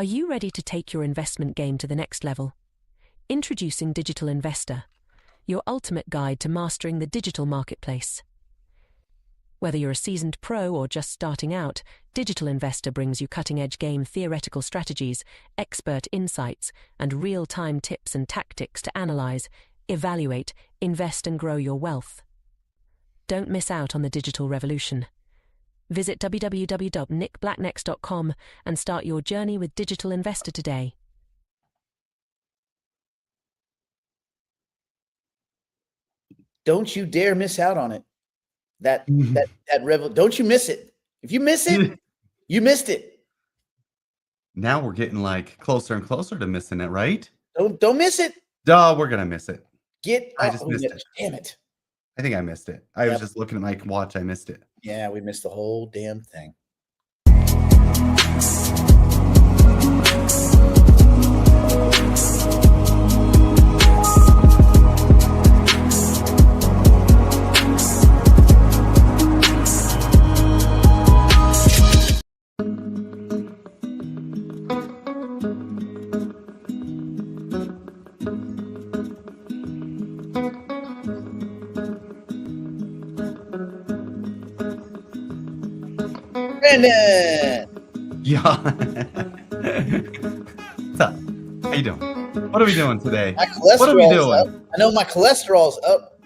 you ready to take your investment game to the next level? Introducing Digital Investor, your ultimate guide to mastering the digital marketplace. Whether you're a seasoned pro or just starting out, Digital Investor brings you cutting-edge game theoretical strategies, expert insights, and real-time tips and tactics to analyze, evaluate, invest and grow your wealth. Don't miss out on the digital revolution. Visit www.nickblacknex.com and start your journey with Digital Investor today. Don't you dare miss out on it. Don't you miss it. If you miss it, you missed it. Now we're getting like closer and closer to missing it, right? Don't miss it. Duh, we're gonna miss it. I just missed it. Damn it. I think I missed it. I was just looking at my watch. I missed it. Yeah, we missed the whole damn thing. Brandon! Yeah. What's up? How you doing? What are we doing today? What are we doing? Up. I know my cholesterol's up.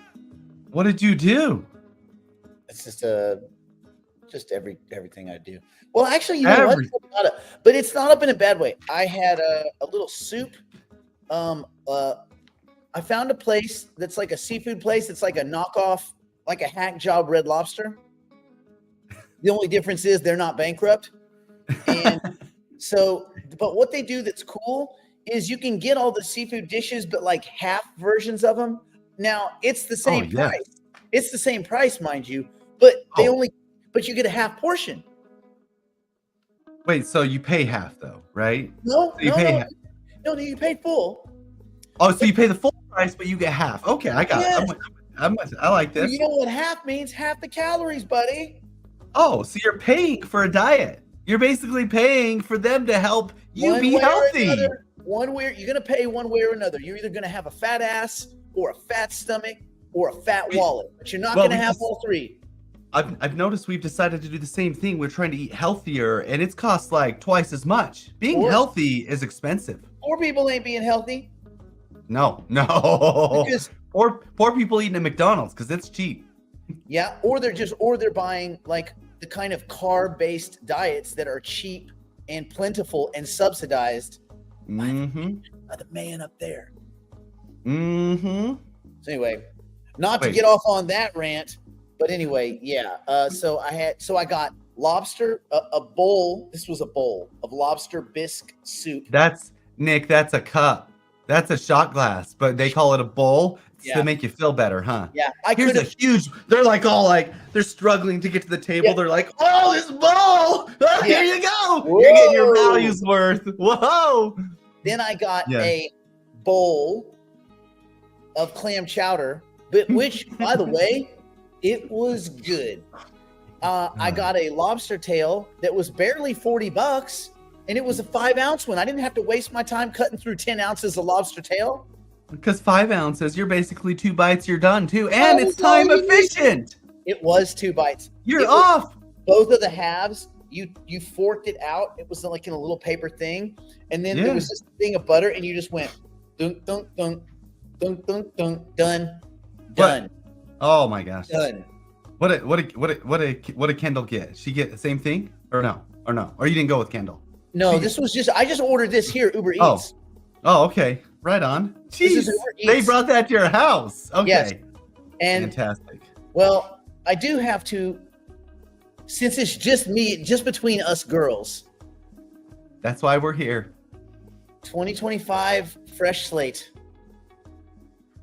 What did you do? It's just everything I do. Well, actually, you know what? But it's not up in a bad way. I had a little soup. I found a place that's like a seafood place. It's like a knockoff, like a hack job Red Lobster. The only difference is they're not bankrupt. And but what they do that's cool is you can get all the seafood dishes, but like half versions of them. Now it's the same price. It's the same price, mind you, but but you get a half portion. Wait, so you pay half though, right? No, so you pay you pay full. Oh, so you pay the full price, but you get half. Okay, I got it. I like this. Well, you know what half means? Half the calories, buddy. Oh, so you're paying for a diet. You're basically paying for them to help you be healthy. You're going to pay one way or another. You're either going to have a fat ass or a fat stomach or a fat wallet, but you're not going to have all three. I've noticed we've decided to do the same thing. We're trying to eat healthier, and it's cost like twice as much. Being healthy is expensive. Poor people ain't being healthy. No. Because poor people eating at McDonald's because it's cheap. Yeah, or they're buying like the kind of carb-based diets that are cheap and plentiful and subsidized by the man up there. Mm-hmm. So anyway, not to get off on that rant, but anyway, yeah. So I got lobster, a bowl. This was a bowl of lobster bisque soup. That's a cup. That's a shot glass, but they call it a bowl. To make you feel better, huh? Yeah. They're like they're struggling to get to the table. Yeah. They're like, oh, this bowl. Oh, here you go. Whoa. You're getting your value's worth. Whoa. Then I got a bowl of clam chowder, but which, by the way, it was good. I got a lobster tail that was barely $40, and it was a 5-ounce one. I didn't have to waste my time cutting through 10 ounces of lobster tail. Because 5 ounces, you're basically 2 bites, you're done too. And it's time efficient. It was 2 bites. You're off. Both of the halves, you forked it out. It was like in a little paper thing. And then there was this thing of butter, and you just went dunk, dunk, dunk, dunk, dunk, dunk, done. Oh my gosh. Done. What did Kendall get? She get the same thing? Or no? Or you didn't go with Kendall? No, I just ordered this here, Uber Eats. Oh, okay. Right on. Jeez, they brought that to your house. Okay. Yes. And fantastic. Well, I do have to, since it's just between us girls. That's why we're here. 2025 fresh slate.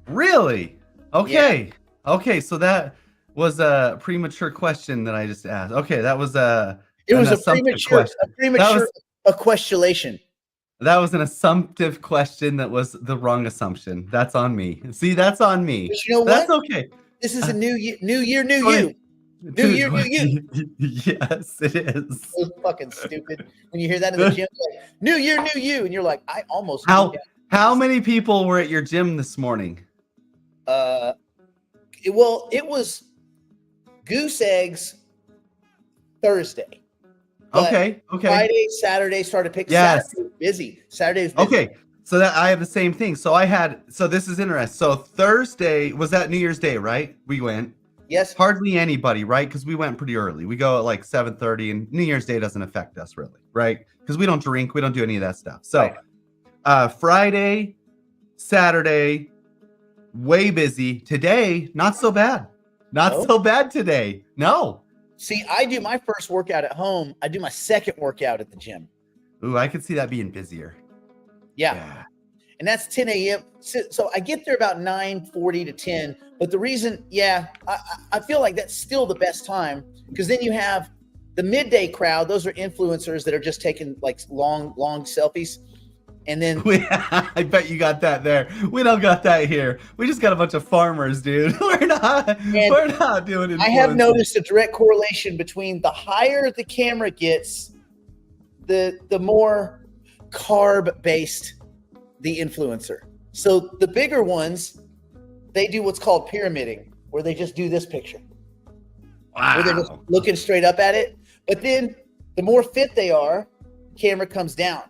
Really? Okay. Yeah. Okay, so that was a premature question that I just asked. Okay, that was a premature question. That was an assumptive question that was the wrong assumption. That's on me. See, that's on me. But you know what? That's okay. This is a new year, new you. New year, new you. Yes, it is. So fucking stupid. When you hear that in the gym, like, new year, new you, and you're like, I almost. How many people were at your gym this morning? It was goose eggs Thursday. Okay. Friday, Saturday started picking. Yes. Saturday was busy. Saturday was busy. Okay. So that I have the same thing. So this is interesting. So Thursday was that New Year's Day, right? We went. Yes. Hardly anybody, right? Because we went pretty early. We go at like 7:30, and New Year's Day doesn't affect us really, right? Because we don't drink, we don't do any of that stuff. So Friday, Saturday, way busy. Today, not so bad. So bad today. No. See, I do my first workout at home. I do my second workout at the gym. Ooh, I could see that being busier. Yeah. And that's 10 a.m. So I get there about 9:40 to 10. But the reason, I feel like that's still the best time, because then you have the midday crowd. Those are influencers that are just taking like long selfies. And then I bet you got that there. We don't got that here. We just got a bunch of farmers, dude. We're not doing it. I have noticed a direct correlation between the higher the camera gets, the more carb based the influencer. So the bigger ones, they do what's called pyramiding, where they just do this picture. Wow. Where they're just looking straight up at it. But then the more fit they are, camera comes down.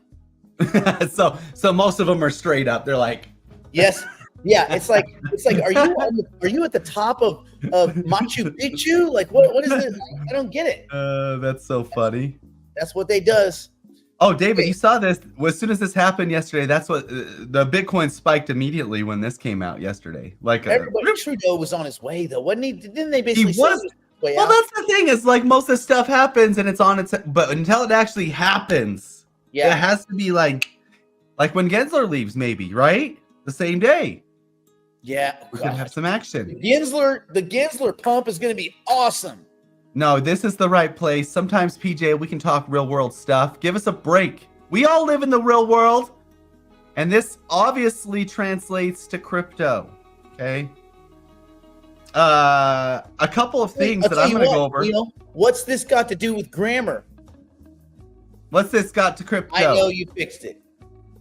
so most of them are straight up. They're like, yes. Yeah, it's like are you at the top of Machu Picchu? Like what is this? I don't get it. That's so funny. That's what they does. Oh, David, you saw this. As soon as this happened yesterday, that's what the Bitcoin spiked immediately when this came out yesterday. Like everybody, Trudeau was on his way though, wasn't he? Didn't they basically say he was way well, out? that's the thing. Is like most of this stuff happens and it's on its, but until it actually happens, it has to be like when Gensler leaves, maybe right the same day. Yeah, we could have some action. The Gensler pump is going to be awesome. No, this is the right place. Sometimes, PJ, we can talk real world stuff. Give us a break. We all live in the real world. And this obviously translates to crypto. Okay. A couple of things that I'm going to go over. What's this got to do with grammar? What's this got to crypto? I know you fixed it.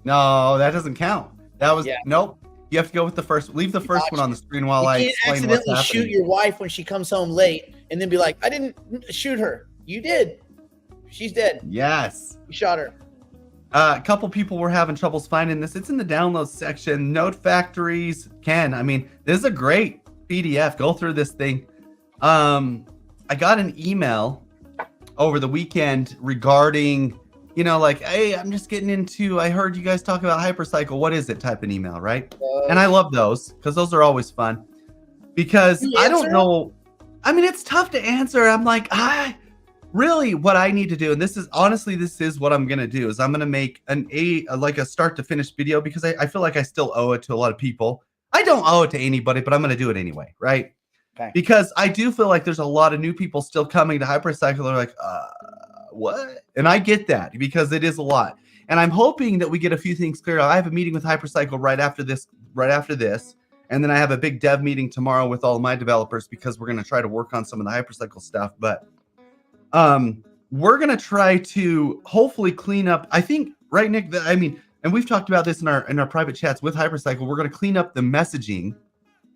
No, that doesn't count. That was, nope. You have to go with the first. Leave the first one on the screen while I explain what's happening. You can't accidentally shoot your wife when she comes home late and then be like, I didn't shoot her. You did. She's dead. Yes. You shot her. A couple people were having troubles finding this. It's in the downloads section. Node factories I mean, this is a great PDF. Go through this thing. I got an email over the weekend regarding, like, hey, I'm just getting into, I heard you guys talk about Hypercycle. What is it? Type an email, right? And I love those because those are always fun. Because I don't know. I mean, it's tough to answer. I'm like, really what I need to do, and this is what I'm going to do, is I'm going to make a start to finish video because I feel like I still owe it to a lot of people. I don't owe it to anybody, but I'm going to do it anyway, right? Okay. Because I do feel like there's a lot of new people still coming to Hypercycle. They're like, what? And I get that because it is a lot. And I'm hoping that we get a few things cleared out. I have a meeting with Hypercycle right after this. And then I have a big dev meeting tomorrow with all of my developers because we're going to try to work on some of the Hypercycle stuff. But we're going to try to hopefully clean up. I think, right, Nick? And we've talked about this in our private chats with Hypercycle. We're going to clean up the messaging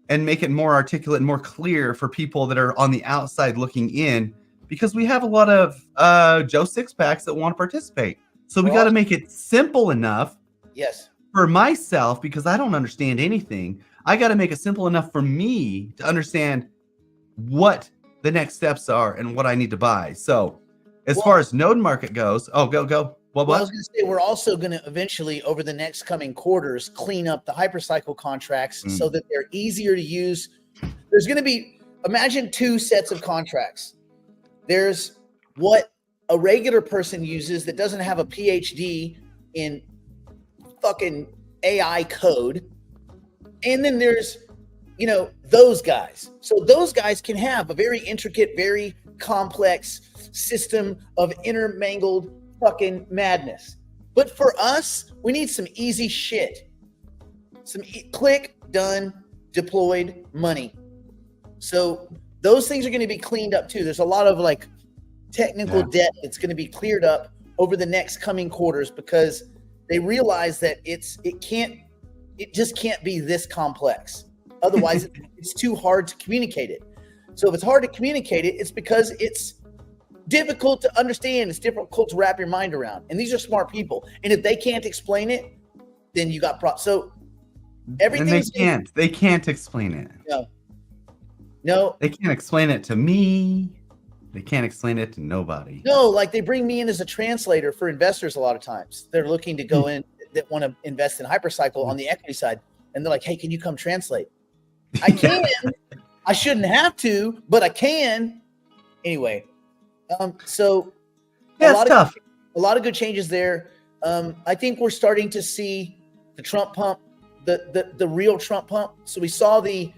and make it more articulate and more clear for people that are on the outside looking in, because we have a lot of Joe Sixpacks that want to participate. So we got to make it simple enough. Yes. For myself, because I don't understand anything, I got to make it simple enough for me to understand what the next steps are and what I need to buy. So as far as node market goes, go. What? I was going to say, we're also going to eventually, over the next coming quarters, clean up the Hypercycle contracts so that they're easier to use. There's going to be, imagine two sets of contracts. There's what a regular person uses that doesn't have a PhD in fucking AI code. And then there's, those guys. So those guys can have a very intricate, very complex system of intermingled fucking madness. But for us, we need some easy shit. Some click, done, deployed money. So those things are going to be cleaned up too. There's a lot of like technical debt that's going to be cleared up over the next coming quarters because they realize that it just can't be this complex. Otherwise, it's too hard to communicate it. So if it's hard to communicate it, it's because it's difficult to understand. It's difficult to wrap your mind around. And these are smart people. And if they can't explain it, then you got problems. So everything. They can't explain it. No. They can't explain it to me. They can't explain it to nobody. No, like they bring me in as a translator for investors a lot of times. They're looking to go in that want to invest in Hypercycle on the equity side. And they're like, hey, can you come translate? I can. I shouldn't have to, but I can. Anyway, so a lot of good changes there. I think we're starting to see the Trump pump, the real Trump pump. So we saw the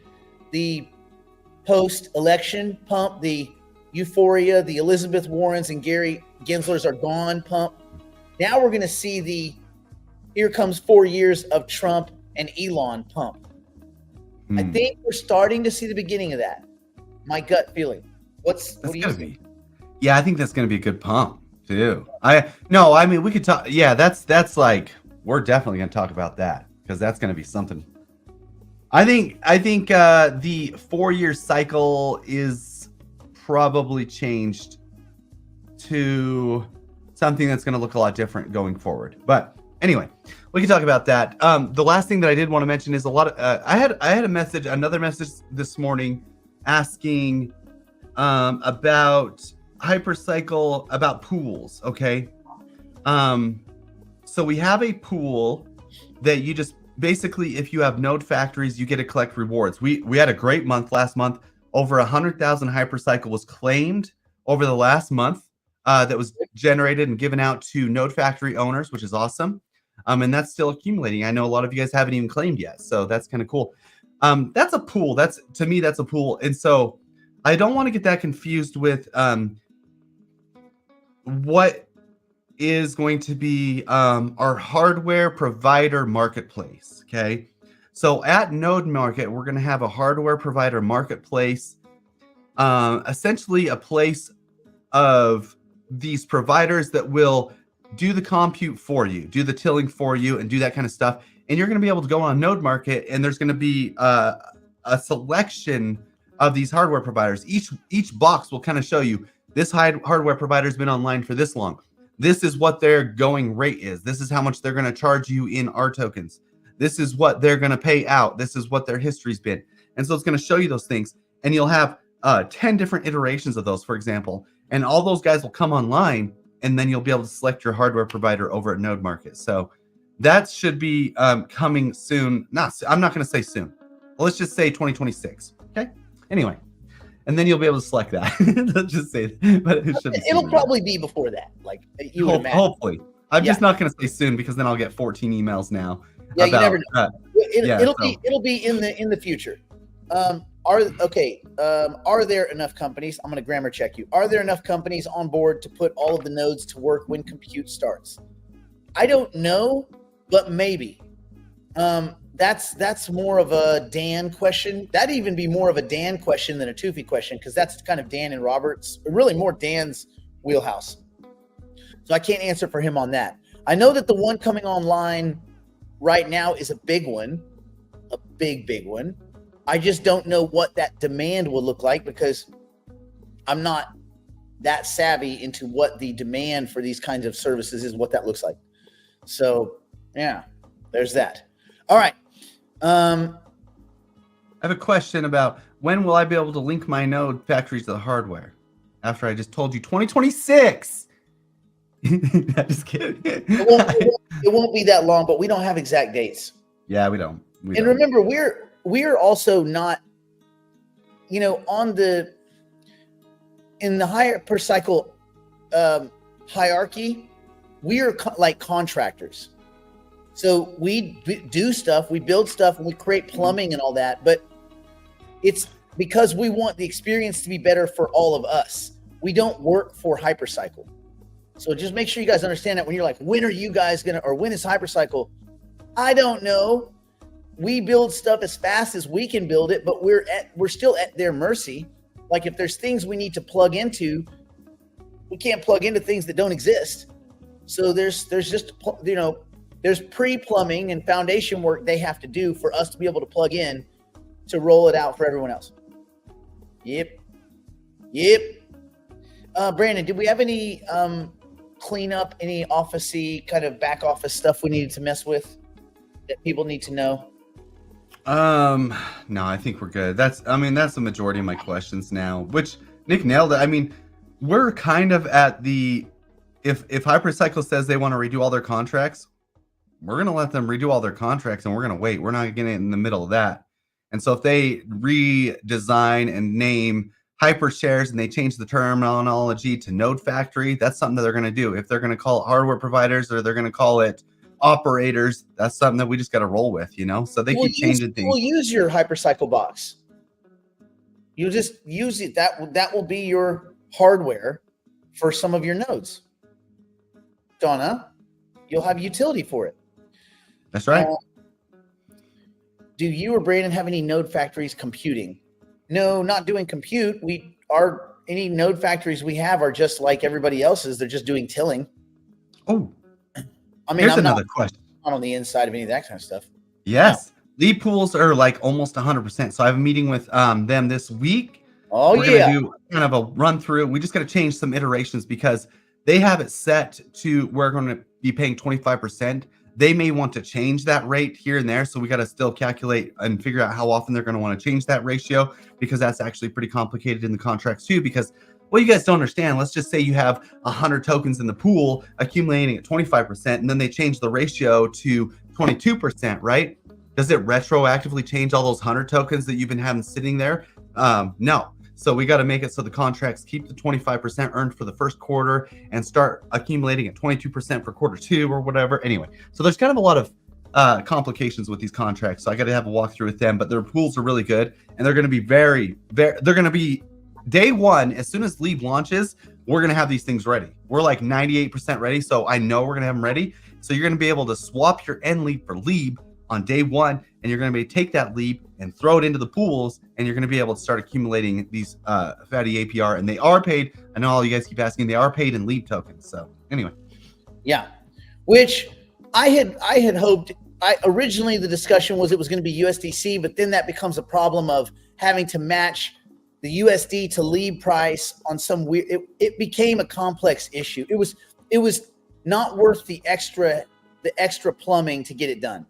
post-election pump, the euphoria, the Elizabeth Warrens and Gary Genslers are gone pump. Now we're going to see the here comes 4 years of Trump and Elon pump. I think we're starting to see the beginning of that. My gut feeling. What do you think? Yeah, I think that's going to be a good pump too. I mean, we could talk. Yeah, that's like we're definitely going to talk about that because that's going to be something. I think the 4 year cycle is probably changed to something that's going to look a lot different going forward. But anyway, we can talk about that. The last thing that I did want to mention is a lot of I had another message this morning asking about Hypercycle, about pools. Okay, so we have a pool that you just basically, if you have node factories, you get to collect rewards. We had a great month last month. Over 100,000 Hypercycle was claimed over the last month. That was generated and given out to node factory owners, which is awesome. And that's still accumulating. I know a lot of you guys haven't even claimed yet, so that's kind of cool. That's a pool. To me, that's a pool. And so I don't want to get that confused with what is going to be our hardware provider marketplace. Okay. So at Node Market, we're going to have a hardware provider marketplace, essentially a place of these providers that will do the compute for you, do the tilling for you, and do that kind of stuff. And you're going to be able to go on Node Market, and there's going to be a selection of these hardware providers. Each box will kind of show you this hardware provider has been online for this long. This is what their going rate is. This is how much they're going to charge you in R tokens. This is what they're going to pay out. This is what their history's been. And so it's going to show you those things. And you'll have 10 different iterations of those, for example. And all those guys will come online, and then you'll be able to select your hardware provider over at Node Market. So that should be coming soon. I'm not going to say soon. Let's just say 2026. Okay. Anyway, and then you'll be able to select that. Let's just say it. But it'll probably be before that. Like you would imagine. Hopefully. I'm just not going to say soon because then I'll get 14 emails now. Yeah, you never know. It'll be in the future. Are there enough companies? I'm going to grammar check you. Are there enough companies on board to put all of the nodes to work when compute starts? I don't know, but maybe. That's more of a Dan question. That'd even be more of a Dan question than a Tufi question because that's kind of Dan and Robert's, really more Dan's wheelhouse. So I can't answer for him on that. I know that the one coming online right now is a big one, a big one. I just don't know what that demand will look like because I'm not that savvy into what the demand for these kinds of services is, what that looks like. So yeah, there's that. All right. I have a question about when will I be able to link my node factories to the hardware after I just told you 2026. Just kidding. It won't be that long, but we don't have exact dates. Yeah, we don't. Remember, we're also not, in the Hypercycle hierarchy, we are like contractors. So we do stuff, we build stuff, and we create plumbing and all that. But it's because we want the experience to be better for all of us. We don't work for Hypercycle. So just make sure you guys understand that when you're like, when are you guys when is Hypercycle? I don't know. We build stuff as fast as we can build it, but we're still at their mercy. Like if there's things we need to plug into, we can't plug into things that don't exist. So there's just, there's pre-plumbing and foundation work they have to do for us to be able to plug in to roll it out for everyone else. Yep. Brandon, did we have any cleanup, any office-y kind of back office stuff we needed to mess with that people need to know? No, I think we're good. That's the majority of my questions now, which Nick nailed it. I mean, we're kind of at the, if Hypercycle says they want to redo all their contracts, we're going to let them redo all their contracts and we're going to wait. We're not getting in the middle of that. And so if they redesign and name HyperShares and they change the terminology to Node Factory, that's something that they're going to do. If they're going to call it hardware providers or they're going to call it operators, that's something that we just got to roll with, So they keep changing things. We'll use your Hypercycle box. You'll just use it. That will be your hardware for some of your nodes. Donna, you'll have utility for it. That's right. Do you or Brandon have any node factories computing? No, not doing compute. Any node factories we have are just like everybody else's. They're just doing tilling. Oh, I mean, here's another question. Not on the inside of any of that kind of stuff. Yes. No. Lead pools are like almost 100%. So I have a meeting with them this week. Oh, We're going to do kind of a run through. We just got to change some iterations because they have it set to we're going to be paying 25%. They may want to change that rate here and there. So we got to still calculate and figure out how often they're going to want to change that ratio, because that's actually pretty complicated in the contracts too. Because what you guys don't understand, let's just say you have 100 tokens in the pool accumulating at 25%, and then they change the ratio to 22%, right? Does it retroactively change all those 100 tokens that you've been having sitting there? No. So we got to make it so the contracts keep the 25% earned for the first quarter and start accumulating at 22% for quarter two or whatever. Anyway, so there's kind of a lot of complications with these contracts. So I got to have a walkthrough with them, but their pools are really good. And they're going to be they're going to be day one. As soon as Leap launches, we're going to have these things ready. We're like 98% ready. So I know we're going to have them ready. So you're going to be able to swap your end lead for Leap on day one, and you're going to be take that Leap and throw it into the pools, and you're going to be able to start accumulating these fatty APR, and they are paid. I know all you guys keep asking, they are paid in Leap tokens. So anyway, yeah, which I had hoped. Originally the discussion was it was going to be USDC, but then that becomes a problem of having to match the USD to Leap price on some weird. It became a complex issue. It was not worth the extra plumbing to get it done.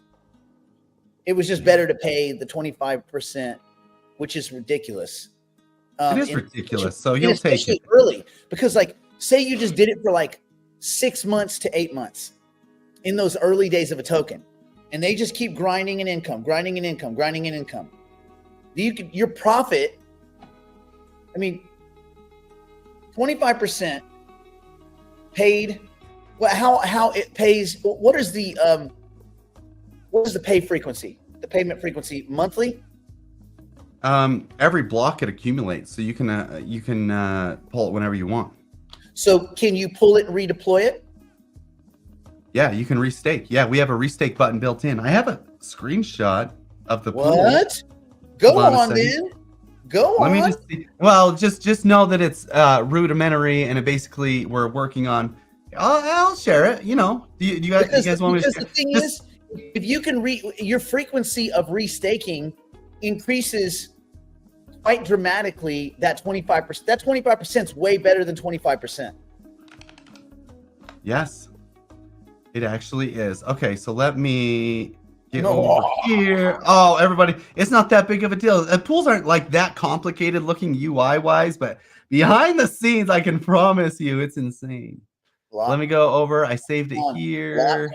It was just better to pay the 25%, which is ridiculous. It is ridiculous. So you'll take it early, because like, say you just did it for like 6 months to 8 months in those early days of a token, and they just keep grinding an income. Your profit, 25% paid. Well, how it pays? What is the pay frequency? The payment frequency monthly? Every block it accumulates, so you can pull it whenever you want. So can you pull it and redeploy it? Yeah, you can restake. Yeah, we have a restake button built in. I have a screenshot of the pool. What? Go on then. Go on. Let me just see. Well, just know that it's rudimentary, and it basically we're working on. I'll share it. Do you guys want me to share? The thing is, if you can your frequency of restaking increases quite dramatically. That 25%. That 25% is way better than 25%. Yes, it actually is. Okay, so let me get over here. Oh, everybody, it's not that big of a deal. Pools aren't like that complicated looking UI wise, but behind the scenes, I can promise you, it's insane. Let me go over. I saved it here.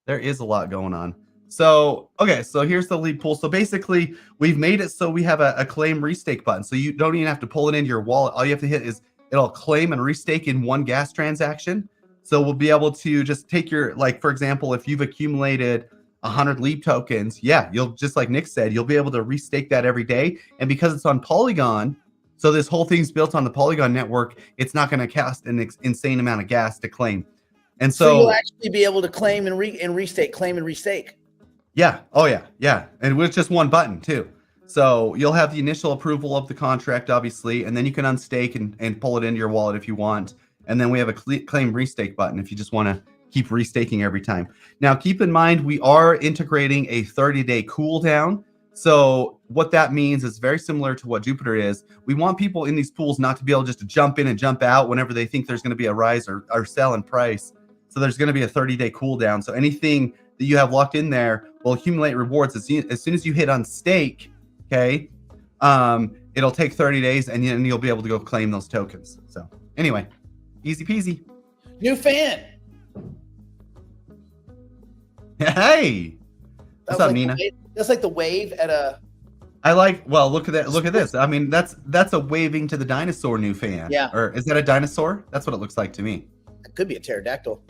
There is a lot going on. So, okay, so here's the lead pool. So basically, we've made it so we have a claim restake button. So you don't even have to pull it into your wallet. All you have to hit is it'll claim and restake in one gas transaction. So we'll be able to just take your, like, for example, if you've accumulated 100 Leap tokens, yeah, you'll, just like Nick said, you'll be able to restake that every day. And because it's on Polygon, so this whole thing's built on the Polygon network, it's not going to cost an insane amount of gas to claim. And so you'll actually be able to claim and restake, claim and restake. Yeah. Oh, yeah. Yeah. And with just one button, too. So you'll have the initial approval of the contract, obviously, and then you can unstake and pull it into your wallet if you want. And then we have a claim restake button if you just want to keep restaking every time. Now, keep in mind, we are integrating a 30-day cooldown. So what that means is very similar to what Jupiter is. We want people in these pools not to be able just to jump in and jump out whenever they think there's going to be a rise or sell in price. So there's going to be a 30-day cooldown. So anything that you have locked in there will accumulate rewards as soon as you hit unstake. Okay, it'll take 30 days, and then you'll be able to go claim those tokens. So anyway, easy peasy. New fan. Hey, what's up, Nina? That's like the wave at a. I like. Well, look at that. Look at this. I mean, that's a waving to the dinosaur new fan. Yeah. Or is that a dinosaur? That's what it looks like to me. It could be a pterodactyl.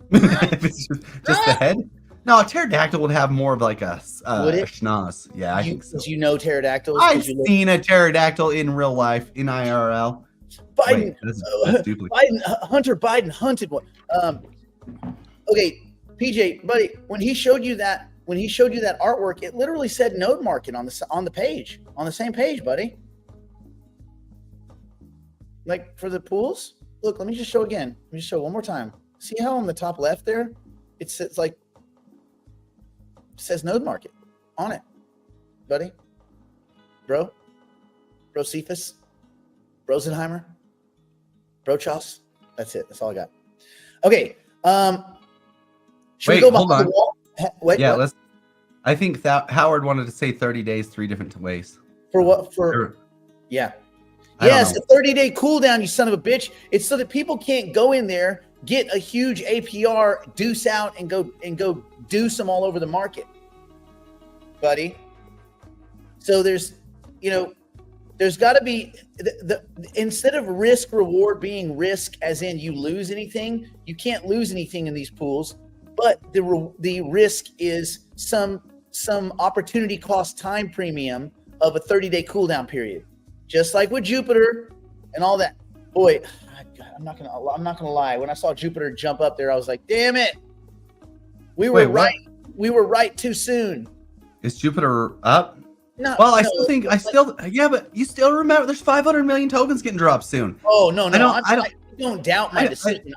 If it's just the head. No, a pterodactyl would have more of like a schnoz. Yeah, I think so. You know pterodactyls? I've seen a pterodactyl in real life, in IRL. Biden, that's duplicate. Hunter Biden hunted one. Okay, PJ, buddy, when he showed you that artwork, it literally said node market on the page, on the same page, buddy. Like for the pools. Look, let me just show again. Let me just show one more time. See how on the top left there, it says node market on it, buddy. Bro Cephas, Rosenheimer, Brochos. That's it. That's all I got. Okay. Should we go hold behind on. the wall? Wait. Yeah, what? let's. I think that Howard wanted to say 30 days, 3 different ways. For what? Yeah. Yes, a 30-day cooldown, you son of a bitch. It's so that people can't go in there, get a huge APR, deuce out, and go deuce them all over the market, buddy. So there's got to be the instead of risk reward being risk, as in you lose anything, you can't lose anything in these pools. But the risk is some opportunity cost time premium of a 30-day cooldown period. Just like with Jupiter and all that. Boy, I'm not gonna lie. When I saw Jupiter jump up there, I was like, "Damn it, we were right. We were right too soon." Is Jupiter up? No. Well, yeah, but you still remember there's 500 million tokens getting dropped soon. Oh no, I don't doubt my decision.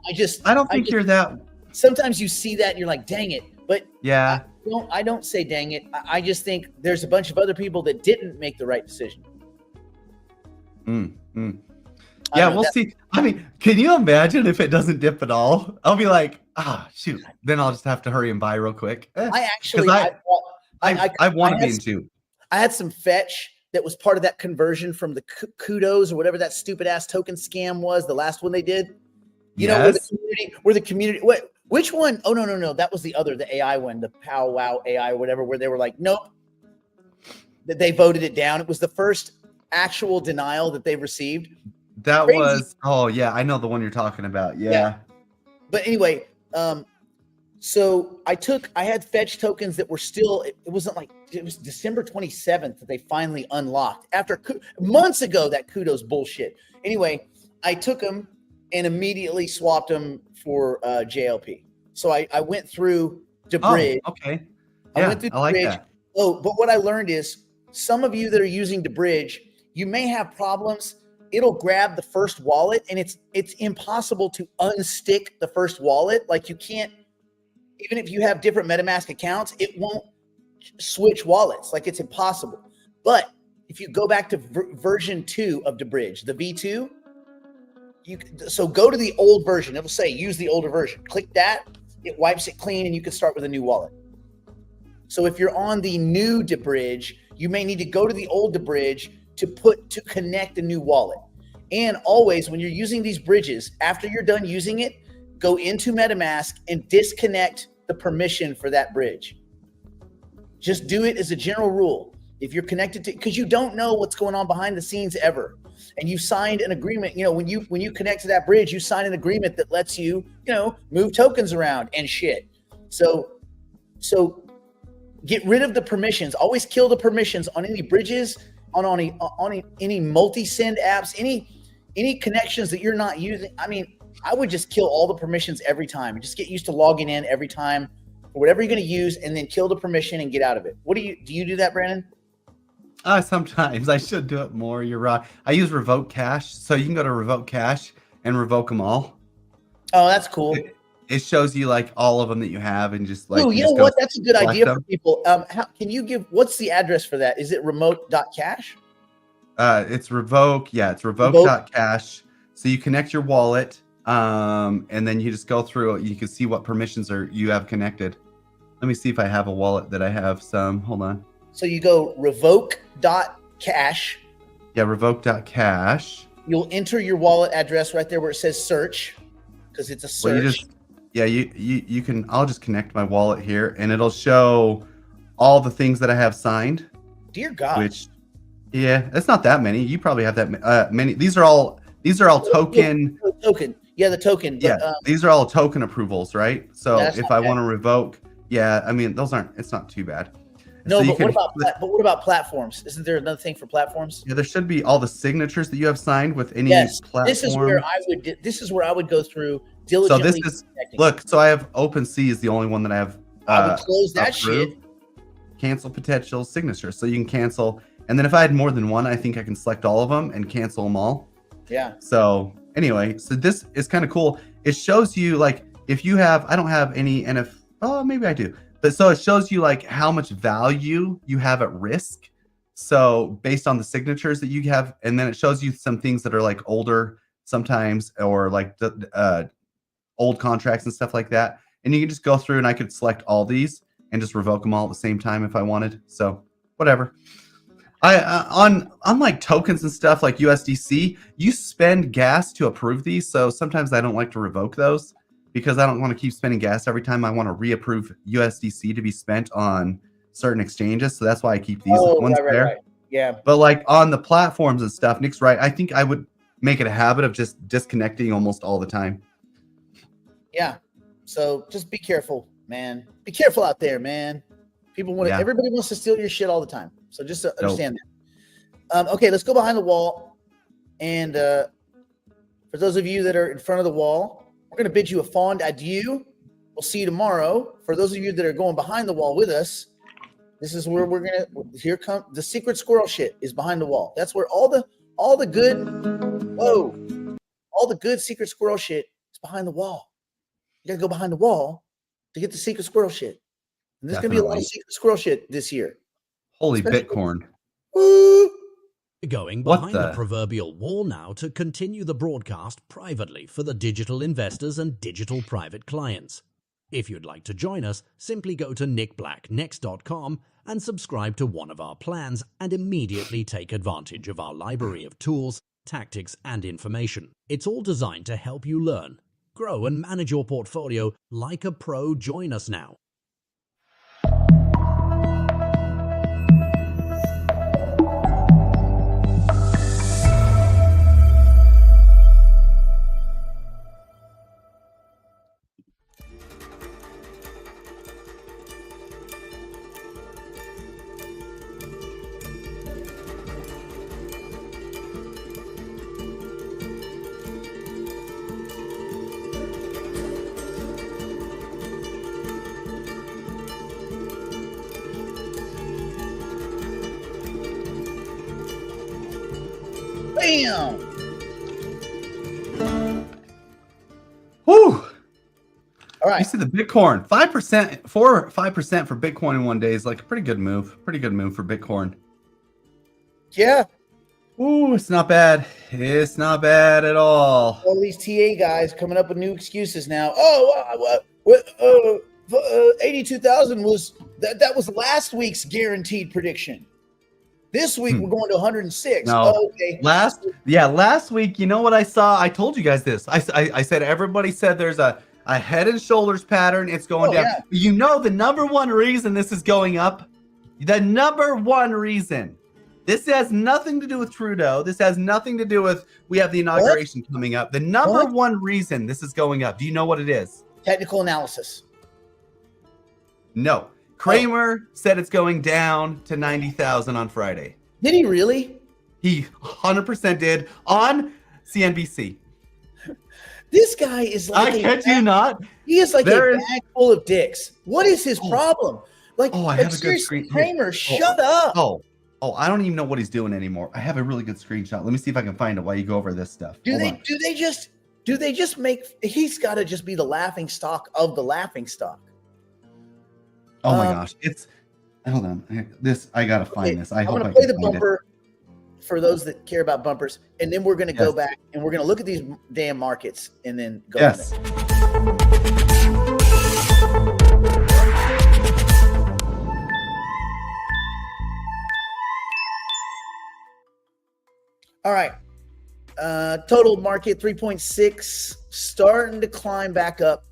I don't think you're that. Sometimes you see that and you're like, "Dang it!" But yeah, I don't say "dang it." I just think there's a bunch of other people that didn't make the right decision. Yeah, we'll see. I mean, can you imagine if it doesn't dip at all? I'll be like, shoot. Then I'll just have to hurry and buy real quick. I want to be in two. I had some fetch that was part of that conversion from the kudos or whatever that stupid ass token scam was, the last one they did. You know, where the community. Which one? Oh no, that was the AI one, the Pow Wow AI or whatever, where they were like, nope, that they voted it down. It was the first actual denial that they received. That Crazy. Was I know the one you're talking about. Yeah. But anyway, so I had fetch tokens that were still, it was December 27th that they finally unlocked after months ago, that kudos bullshit. Anyway, I took them and immediately swapped them for JLP. So I went through DeBridge. Oh, okay. Yeah, I like that. Oh, but what I learned is some of you that are using DeBridge, you may have problems. It'll grab the first wallet, and it's impossible to unstick the first wallet. Like you can't, even if you have different MetaMask accounts, it won't switch wallets. Like it's impossible. But if you go back to version 2 of DeBridge, the V2, so go to the old version. It'll say use the older version. Click that, it wipes it clean, and you can start with a new wallet. So if you're on the new DeBridge, you may need to go to the old DeBridge to connect a new wallet. And always when you're using these bridges, after you're done using it, go into MetaMask and disconnect the permission for that bridge. Just do it as a general rule. If you're connected to, because you don't know what's going on behind the scenes ever. And you signed an agreement, when you connect to that bridge, you sign an agreement that lets you, move tokens around and shit. So get rid of the permissions. Always kill the permissions on any bridges, on any multi-send apps, any connections that you're not using. I mean, I would just kill all the permissions every time and just get used to logging in every time for whatever you're going to use, and then kill the permission and get out of it. Do you do that, Brandon? Sometimes I should do it more. You're right. I use Revoke Cache, so you can go to Revoke Cache and revoke them all. Oh, that's cool. It shows you like all of them that you have, and just like. Oh, you know what? That's a good idea for people. Can you give? What's the address for that? Is it remote.cache? It's revoke. Yeah, it's revoke.cache. So you connect your wallet, and then you just go through it. You can see what permissions you have connected. Let me see if I have a wallet that I have some. Hold on. So you go revoke.cache. Yeah, revoke.cache. You'll enter your wallet address right there where it says search, because it's a search. Well, you can. I'll just connect my wallet here, and it'll show all the things that I have signed. Dear God. Yeah, it's not that many. You probably have that many. These are all token. Token. Yeah, the token. But, yeah, these are all token approvals, right? So if I want to revoke, yeah, I mean those aren't. It's not too bad. No, so what about platforms? Isn't there another thing for platforms? Yeah, there should be all the signatures that you have signed with any platform. This is where I would go through diligently. So this is look. So I have OpenSea is the only one that I have. I would close that shit. Cancel potential signatures, so you can cancel. And then if I had more than one, I think I can select all of them and cancel them all. Yeah. So anyway, so this is kind of cool. It shows you like if you have. I don't have any Oh, maybe I do. But so it shows you like how much value you have at risk. So based on the signatures that you have, and then it shows you some things that are like older sometimes, or like the old contracts and stuff like that. And you can just go through, and I could select all these and just revoke them all at the same time if I wanted. So whatever. On like tokens and stuff like USDC, you spend gas to approve these. So sometimes I don't like to revoke those, because I don't want to keep spending gas every time I want to reapprove USDC to be spent on certain exchanges. So that's why I keep these ones there. Right. Yeah. But like on the platforms and stuff, Nick's right. I think I would make it a habit of just disconnecting almost all the time. Yeah. So just be careful, man. Be careful out there, man. Everybody wants to steal your shit all the time. So just understand that. Okay, let's go behind the wall. And for those of you that are in front of the wall, we're going to bid you a fond adieu. We'll see you tomorrow. For those of you that are going behind the wall with us, this is where here come the secret squirrel shit is behind the wall. That's where all the good secret squirrel shit is behind the wall. You got to go behind the wall to get the secret squirrel shit. And there's going to be a lot of secret squirrel shit this year. Holy Bitcoin. Woo! Going behind the proverbial wall now to continue the broadcast privately for the digital investors and digital private clients. If you'd like to join us, simply go to nickblacknext.com and subscribe to one of our plans and immediately take advantage of our library of tools, tactics, and information. It's all designed to help you learn, grow, and manage your portfolio like a pro. Join us now. Bam! Whew. All right. You see the Bitcoin 5%, 5% for Bitcoin in one day is like a pretty good move. Pretty good move for Bitcoin. Yeah. Ooh, it's not bad. It's not bad at all. All these TA guys coming up with new excuses now. 82,000 was that was last week's guaranteed prediction. This week we're going to 106. No. Oh, okay. Last week, you know what I saw? I told you guys this. I said everybody said there's a head and shoulders pattern. It's going down. Yeah. You know the number one reason this is going up? The number one reason. This has nothing to do with Trudeau. This has nothing to do with we have the inauguration coming up. The number one reason this is going up. Do you know what it is? Technical analysis. No. Kramer said it's going down to 90,000 on Friday. Did he really? He 100% did on CNBC. This guy is like I kid you not. He is like a bag full of dicks. What is his problem? Like, I have a good screen. Kramer, shut up. Oh, I don't even know what he's doing anymore. I have a really good screenshot. Let me see if I can find it while you go over this stuff. Do they just make, he's got to just be the laughing stock of the laughing stock. Oh my gosh. Hold on. I got to find this. I'm going to play the bumper for those that care about bumpers. And then we're going to go back and we're going to look at these damn markets and then go. Yes. All right. Total market 3.6, starting to climb back up.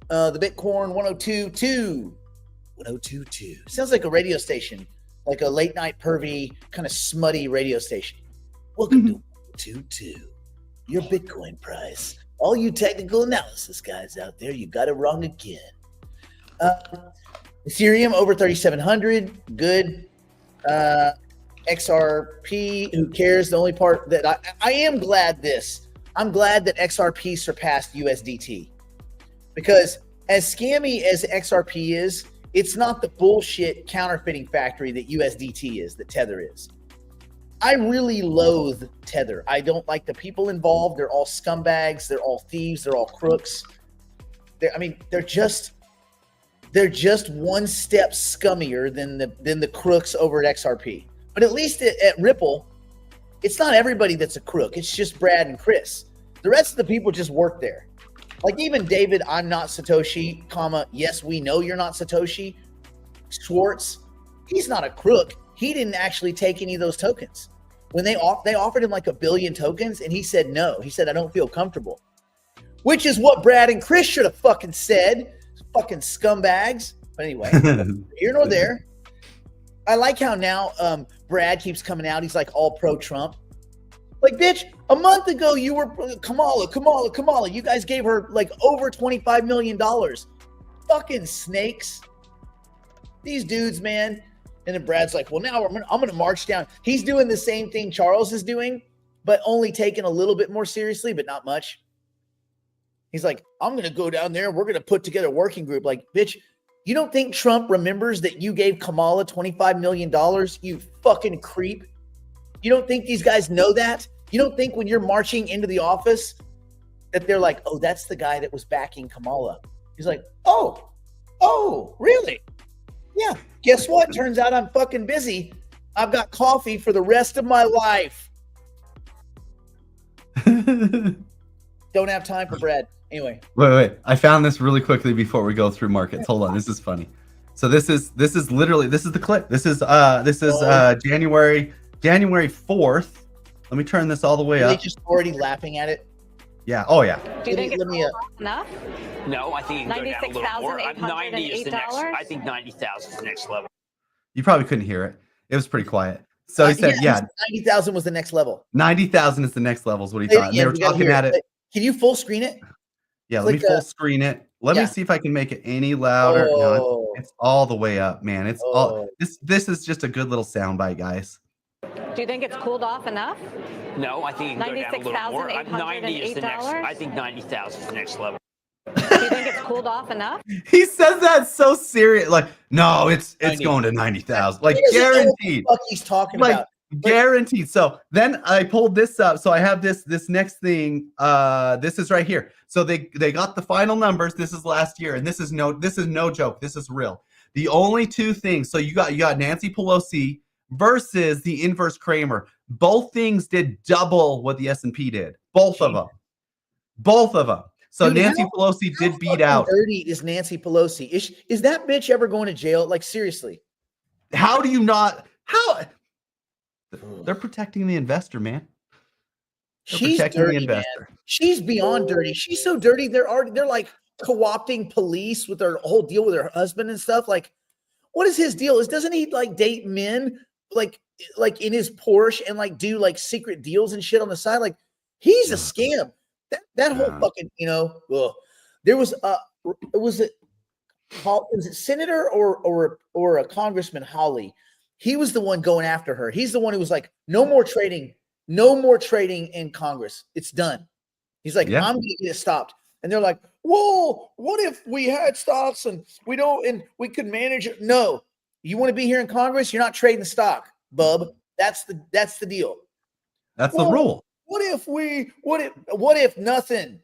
The Bitcoin 102.2. 102.2. Sounds like a radio station, like a late night pervy, kind of smutty radio station. Welcome to 102.2. Your Bitcoin price. All you technical analysis guys out there, you got it wrong again. Ethereum over 3,700. Good. XRP, who cares? The only part that I am glad I'm glad that XRP surpassed USDT, because as scammy as XRP is, it's not the bullshit counterfeiting factory that USDT is, that Tether is. I really loathe Tether. I don't like the people involved. They're all scumbags. They're all thieves. They're all crooks. They're just one step scummier than the crooks over at XRP. But at least at Ripple, it's not everybody that's a crook. It's just Brad and Chris. The rest of the people just work there. Like even David, I'm not Satoshi, yes, we know you're not Satoshi. Schwartz, he's not a crook. He didn't actually take any of those tokens. When they offered him like 1 billion tokens, and he said no. He said, I don't feel comfortable. Which is what Brad and Chris should have fucking said. Fucking scumbags. But anyway, here nor there. I like how now Brad keeps coming out. He's like all pro-Trump. Like, bitch, a month ago you were Kamala. You guys gave her like over $25 million. Fucking snakes. These dudes, man. And then Brad's like, well, now I'm going to march down. He's doing the same thing Charles is doing, but only taken a little bit more seriously, but not much. He's like, I'm going to go down there. We're going to put together a working group. Like, bitch, you don't think Trump remembers that you gave Kamala $25 million, you fucking creep? You don't think these guys know that? You don't think when you're marching into the office that they're like, oh, that's the guy that was backing Kamala? He's like, oh, really? Yeah. Guess what? Turns out I'm fucking busy. I've got coffee for the rest of my life. Don't have time for Brad. Anyway. Wait. I found this really quickly before we go through markets. Hold on. This is funny. So this is the clip. This is January 4th. Let me turn this all the way up. Are they just already laughing at it? Yeah. Oh yeah. Do you think it's enough? No, I think it can go down a little more. 90 is the next. I think 90,000 is the next level. You probably couldn't hear it. It was pretty quiet. So he said, 90,000 was the next level. 90,000 is the next level is what he thought. And they were talking at it. Can you full screen it? Yeah, let me full screen it. Let me see if I can make it any louder. No, it's all the way up, man. It's all this is just a good little soundbite, guys. Do you think it's cooled off enough? No, I think it can go down a little more. 90 is the next. I think 90,000 is the next level. Do you think it's cooled off enough? He says that so serious. Like, no, it's going to 90,000. Like, guaranteed. What he's talking about. Guaranteed. So then I pulled this up. So I have this next thing. This is right here. So they got the final numbers. This is last year, and this is no joke. This is real. The only two things. So you got Nancy Pelosi versus the inverse Kramer. Both things did double what the S&P did. Both of them. So dude, Nancy Pelosi did beat out. Dirty is Nancy Pelosi? Is that bitch ever going to jail? Like, seriously? How do you not? How? They're protecting the investor, man. She's dirty, man. She's beyond dirty. She's so dirty. They're like co-opting police with their whole deal with her husband and stuff. Like, what is his deal? Doesn't he like date men like in his Porsche and like do like secret deals and shit on the side? Like, he's a scam. That whole fucking, there was was it Senator or a Congressman Hawley? He was the one going after her. He's the one who was like, no more trading in Congress. It's done. He's like, I'm going to get it stopped. And they're like, whoa, what if we had stocks and we could manage it? No, you want to be here in Congress? You're not trading stock. bub. That's the deal. That's the rule. What if nothing?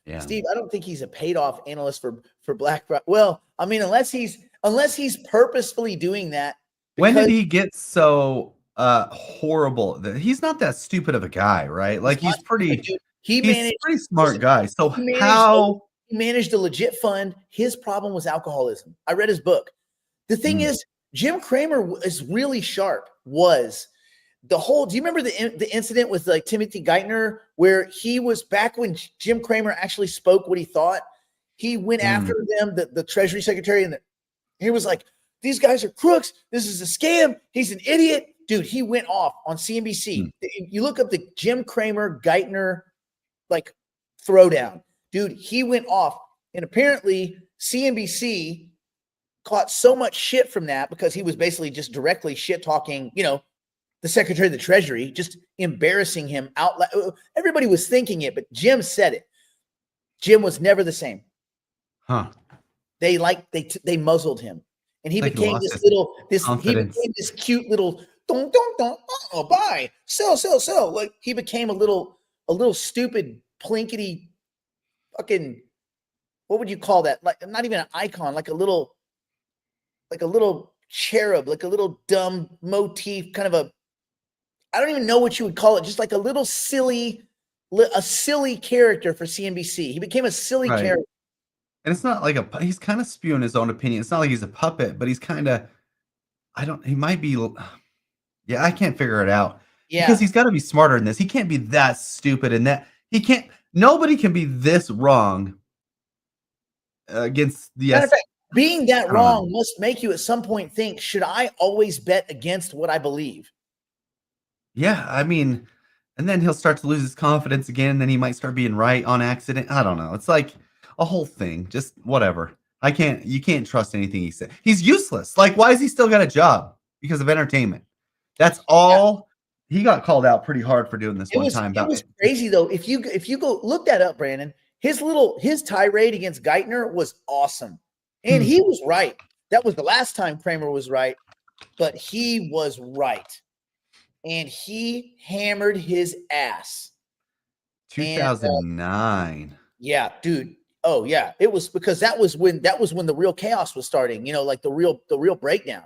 Yeah. Steve, I don't think he's a paid off analyst for BlackRock. Well, I mean, unless he's purposefully doing that. When did he get so horrible? He's not that stupid of a guy, right? Like he's pretty smart guy. So he managed a legit fund. His problem was alcoholism. I read his book. The thing is, Jim Cramer is really sharp. Do you remember the incident with like Timothy Geithner where he was back when Jim Cramer actually spoke what he thought? He went after them, the Treasury Secretary, and he was like, these guys are crooks. This is a scam. He's an idiot. Dude, he went off on CNBC. You look up the Jim Cramer Geithner like throwdown. Dude, he went off. And apparently CNBC caught so much shit from that because he was basically just directly shit talking, the Secretary of the Treasury, just embarrassing him out loud. Everybody was thinking it, but Jim said it. Jim was never the same. Huh. They muzzled him. And he became this cute little buy, sell. Like he became a little stupid plinkety fucking, what would you call that? Like not even an icon, like a little cherub, like a little dumb motif, kind of I don't even know what you would call it, just like a little silly character for CNBC. He became a silly character. And it's not like he's kind of spewing his own opinion. It's not like he's a puppet, but he's kind of, he might be, I can't figure it out. Yeah. Because he's got to be smarter than this. He can't be that stupid and nobody can be this wrong against the matter of fact, being that wrong must make you at some point think, should I always bet against what I believe? Yeah, I mean, and then he'll start to lose his confidence again, and then he might start being right on accident. I don't know. It's like a whole thing. Just whatever. You can't trust anything he said. He's useless. Like, why has he still got a job? Because of entertainment. That's all. Yeah. He got called out pretty hard for doing this one time. It was crazy though. If you go look that up, Brandon, his tirade against Geithner was awesome. And he was right. That was the last time Cramer was right, but he was right. And he hammered his ass. 2009. Yeah, dude. Oh yeah. It was because that was when the real chaos was starting, like the real breakdown.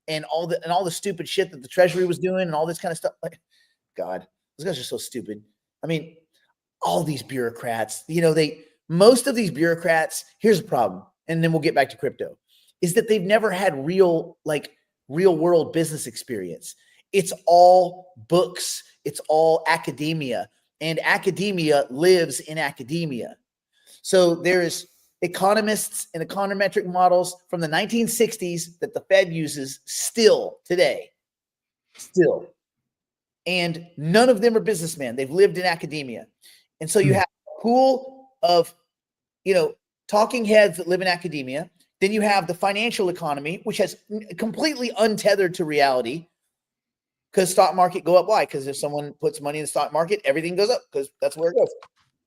And all the stupid shit that the Treasury was doing and all this kind of stuff. Like, God, those guys are so stupid. I mean, all these bureaucrats, most of these bureaucrats, here's the problem. And then we'll get back to crypto, is that they've never had real world business experience. It's all books. It's all academia, and academia lives in academia. So there's economists and econometric models from the 1960s that the Fed uses still today. And none of them are businessmen. They've lived in academia. And so you have a pool of, talking heads that live in academia. Then you have the financial economy, which has completely untethered to reality. Because stock market go up. Why? Because if someone puts money in the stock market, everything goes up because that's where it goes.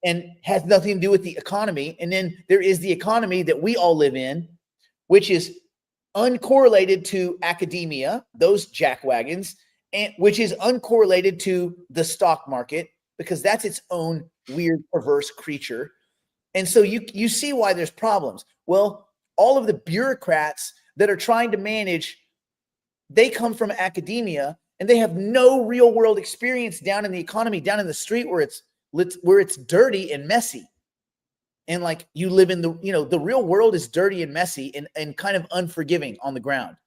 And has nothing to do with the economy. And then there is the economy that we all live in, which is uncorrelated to academia, those jackwagons, and which is uncorrelated to the stock market because that's its own weird, perverse creature. And so you see why there's problems. Well, all of the bureaucrats that are trying to manage, they come from academia and they have no real world experience down in the economy, down in the street where it's dirty and messy. And like you live in the real world is dirty and messy and kind of unforgiving on the ground.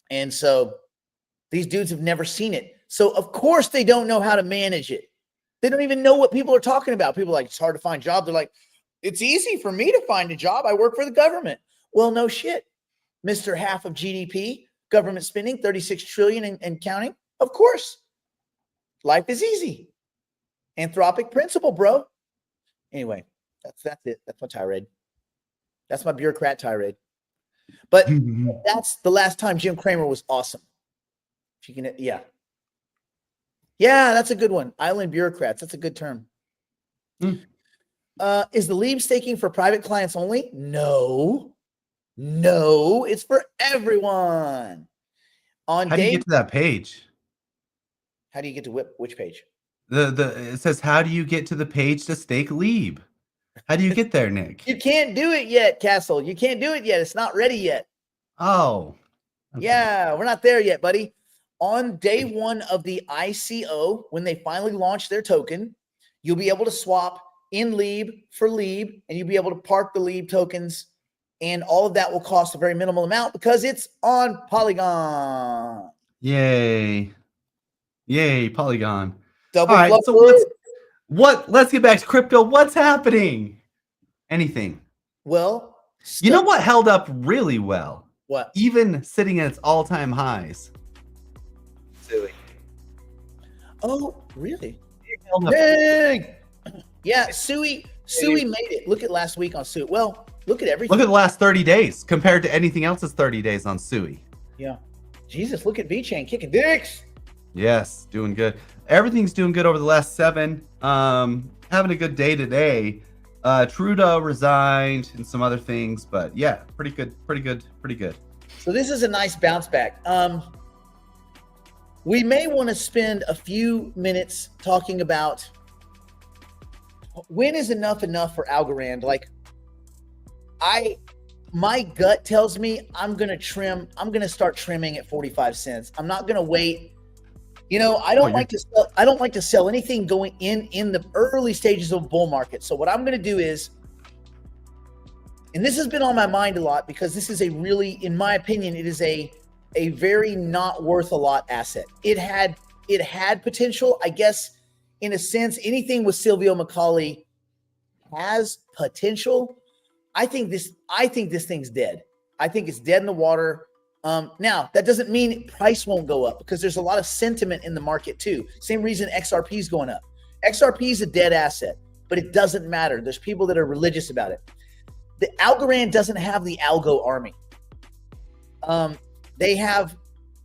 And so these dudes have never seen it. So of course they don't know how to manage it. They don't even know what people are talking about. People are like, it's hard to find jobs. They're like, it's easy for me to find a job. I work for the government. Well, no shit. Mr. Half of GDP, government spending, 36 trillion and counting. Of course. Life is easy. Anthropic principle, bro. Anyway, that's it. That's my tirade. That's my bureaucrat tirade. But that's the last time Jim Cramer was awesome. If you can, yeah. Yeah, that's a good one. Island bureaucrats. That's a good term. Is the leave staking for private clients only? No. No, it's for everyone. On how do you get to that page? How do you get to which page? It says, how do you get to the page to stake Leeb? How do you get there, Nick? You can't do it yet, Castle. You can't do it yet. It's not ready yet. Oh. Okay. Yeah, we're not there yet, buddy. On day one of the ICO, when they finally launch their token, you'll be able to swap in Leeb for Leeb, and you'll be able to park the Leeb tokens, and all of that will cost a very minimal amount because it's on Polygon. Yay. Yay, Polygon. Double all right, so let's get back to crypto. What's happening? Anything. Well, you know what held up really well? What? Even sitting at its all-time highs. Sui. Oh, really? Dang! Yeah, Sui made it. Look at last week on Sui. Well, look at everything. Look at the last 30 days compared to anything else that's 30 days on Sui. Yeah. Jesus, look at VeChain kicking dicks. Yes, doing good. Everything's doing good over the last 7. Having a good day today. Trudeau resigned and some other things, but yeah, pretty good. So this is a nice bounce back. We may want to spend a few minutes talking about when is enough for Algorand. Like, my gut tells me I'm going to start trimming at 45 cents. I'm not going to wait. You know, I don't like to sell anything going in the early stages of a bull market. So what I'm going to do is, and this has been on my mind a lot because this is a really, in my opinion, it is a very not worth a lot asset. It had potential, I guess, in a sense. Anything with Silvio McCauley has potential. I think this thing's dead. I think it's dead in the water. Now, that doesn't mean price won't go up because there's a lot of sentiment in the market too. Same reason XRP is going up. XRP is a dead asset, but it doesn't matter. There's people that are religious about it. The Algorand doesn't have the algo army. They have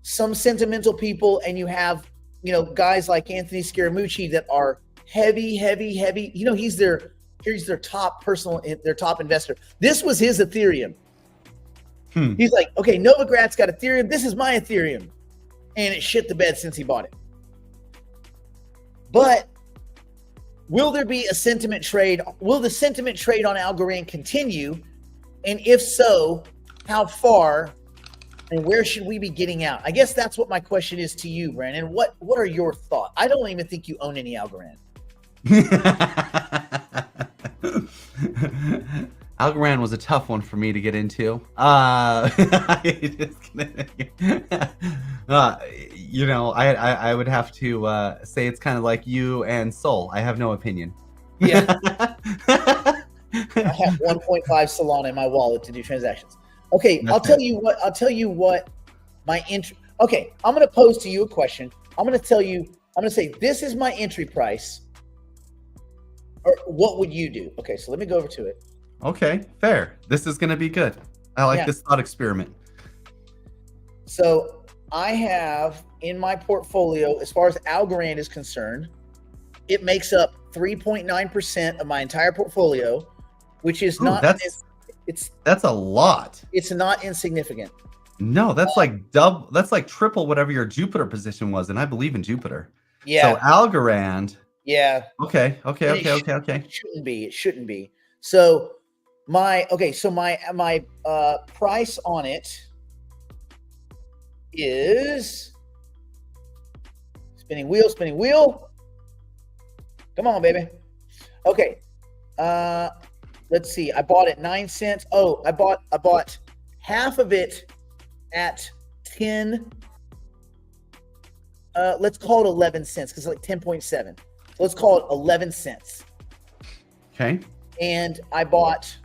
some sentimental people, and you have, guys like Anthony Scaramucci that are heavy. He's their top investor. This was his Ethereum. He's like, okay, Novogratz got Ethereum. This is my Ethereum. And it shit the bed since he bought it. But will there be a sentiment trade? Will the sentiment trade on Algorand continue? And if so, how far and where should we be getting out? I guess that's what my question is to you, Brandon. What are your thoughts? I don't even think you own any Algorand. Algorand was a tough one for me to get into. Just kidding. I would have to say it's kind of like you and Sol. I have no opinion. Yeah. I have 1.5 Solana in my wallet to do transactions. Okay, I'll tell you what my entry. Okay, I'm going to pose to you a question. I'm going to say this is my entry price. Or what would you do? Okay, so let me go over to it. Okay, fair. This is going to be good. I like this thought experiment. So I have in my portfolio, as far as Algorand is concerned, it makes up 3.9% of my entire portfolio, which is that's a lot. It's not insignificant. No, that's that's like triple whatever your Jupiter position was, and I believe in Jupiter. Yeah. So Algorand. Yeah. Okay. It shouldn't be. So my price on it is spinning wheel. Come on, baby. Okay. Let's see. I bought it 9 cents. Oh, I bought half of it at 10. Let's call it 11 cents because it's like 10.7. So let's call it 11 cents. Okay. And I bought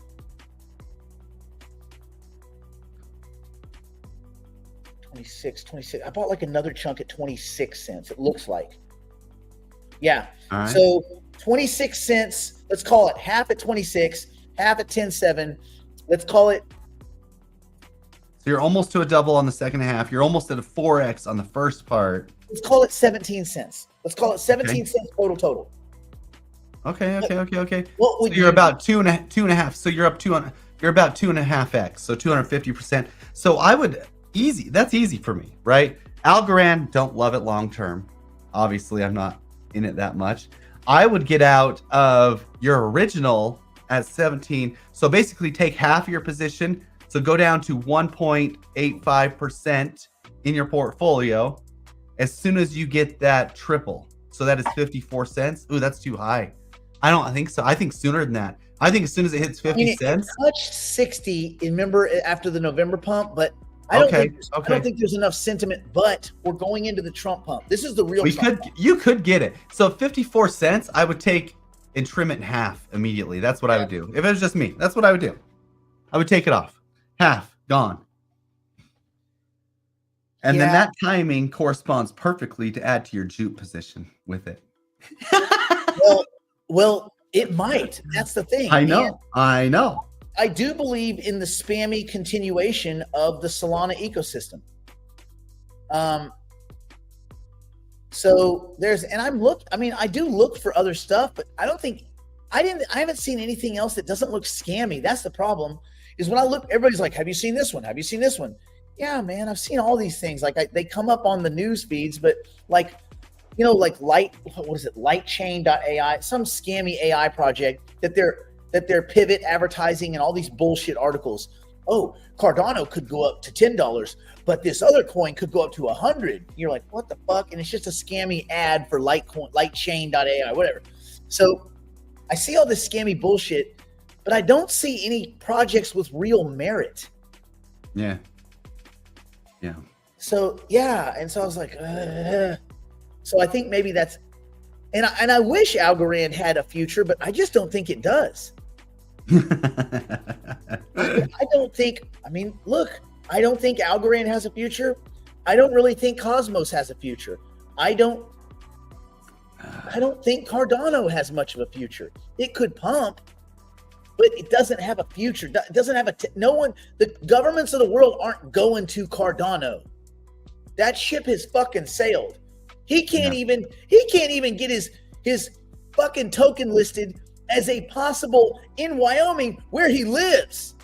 26. I bought like another chunk at 26 cents, it looks like. Yeah. All right. So 26 cents, let's call it half at 26, half at 10.7. Let's call it. So you're almost to a double on the second half. You're almost at a 4x on the first part. Let's call it 17 cents. Let's call it 17 cents total. Okay. What would so you're about two and a half. So you're up you're about 2.5x, so 250%. So that's easy for me, right? Algorand, don't love it long term. Obviously, I'm not in it that much. I would get out of your original at 17. So basically take half of your position. So go down to 1.85% in your portfolio as soon as you get that triple. So that is 54 cents. Ooh, that's too high. I don't think so. I think sooner than that. I think as soon as it hits 50 cents. It touched 60, remember, after the November pump, but I don't think there's enough sentiment, but we're going into the Trump pump. This is the real Trump pump. You could get it. So 54 cents, I would take and trim it in half immediately. That's what I would do. If it was just me, that's what I would do. I would take it off. Half, gone. And then that timing corresponds perfectly to add to your juke position with it. Well, it might. That's the thing. I know. I do believe in the spammy continuation of the Solana ecosystem. So I do look for other stuff, but I haven't seen anything else that doesn't look scammy. That's the problem. Is when I look, everybody's like, have you seen this one? Have you seen this one? Yeah, man, I've seen all these things. Like they come up on the news feeds, but like lightchain.ai, some scammy AI project that they're pivot advertising and all these bullshit articles. Oh, Cardano could go up to $10, but this other coin could go up to 100. You're like, what the fuck? And it's just a scammy ad for lightchain.ai, whatever. So I see all this scammy bullshit, but I don't see any projects with real merit. Yeah. So and so I was like, so I think maybe that's, and I wish Algorand had a future, but I just don't think it does. I don't think Algorand has a future. I don't really think Cosmos has a future. I don't think Cardano has much of a future. It could pump, but it doesn't have a future. It doesn't have the governments of the world aren't going to Cardano. That ship has fucking sailed. He can't even get his fucking token listed as a possible in Wyoming where he lives.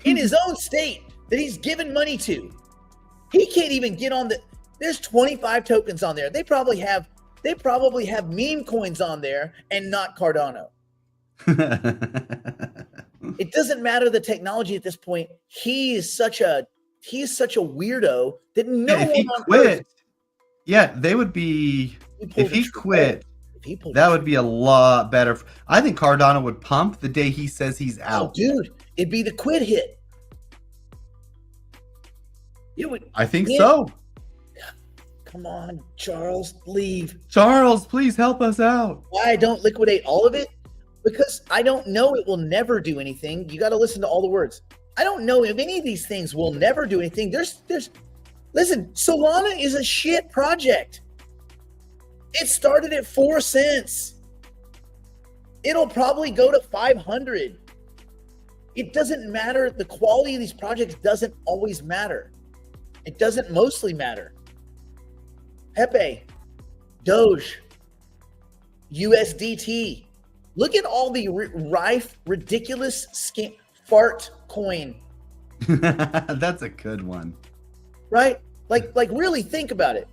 In his own state that he's given money to. He can't even get on there's 25 tokens on there. They probably have meme coins on there and not Cardano. It doesn't matter the technology at this point. He is such a weirdo that no one on Earth. Yeah, they would be if he quit. That would be a lot better. I think Cardano would pump the day he says he's out. Oh, dude, it'd be the quit hit. I think so. Come on, Charles, leave. Charles, please help us out. Why I don't liquidate all of it? Because I don't know it will never do anything. You got to listen to all the words. I don't know if any of these things will never do anything. Listen, Solana is a shit project. It started at 4 cents. It'll probably go to 500. It doesn't matter. The quality of these projects doesn't always matter. It doesn't mostly matter. Pepe, Doge, USDT. Look at all the ridiculous fart coin. That's a good one. Right? Like really think about it.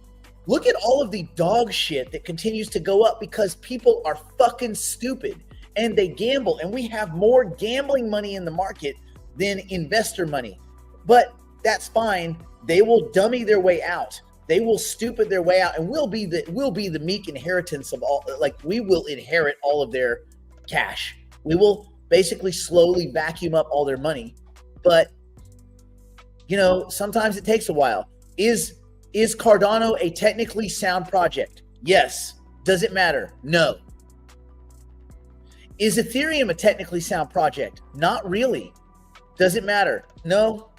Look at all of the dog shit that continues to go up because people are fucking stupid and they gamble, and we have more gambling money in the market than investor money. But that's fine. They will dummy their way out. They will stupid their way out, and we'll be the meek inheritance of all. Like, we will inherit all of their cash. We will basically slowly vacuum up all their money. But sometimes it takes a while. Is Cardano a technically sound project? Yes. Does it matter? No. Is Ethereum a technically sound project? Not really. Does it matter? No.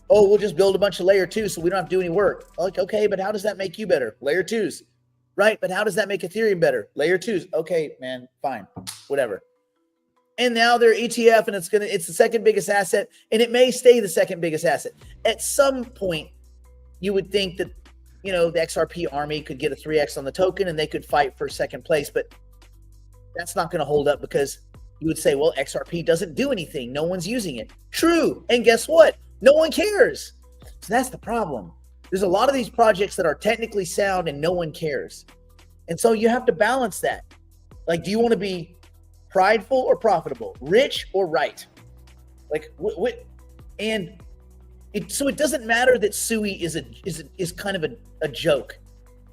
Oh, we'll just build a bunch of layer 2 so we don't have to do any work. Like, okay, but how does that make you better? Layer 2s. Right? But how does that make Ethereum better? Layer 2s. Okay, man, fine. Whatever. And now they're ETF, and it's the second biggest asset, and it may stay the second biggest asset. At some point, you would think that, the XRP army could get a 3x on the token and they could fight for second place, but that's not going to hold up because You would say, well, XRP doesn't do anything. No one's using it. True. And guess what? No one cares. So that's the problem. There's a lot of these projects that are technically sound and no one cares. And so you have to balance that. Like, do you want to be prideful or profitable? Rich or right? Like, so it doesn't matter that SUI is kind of a joke.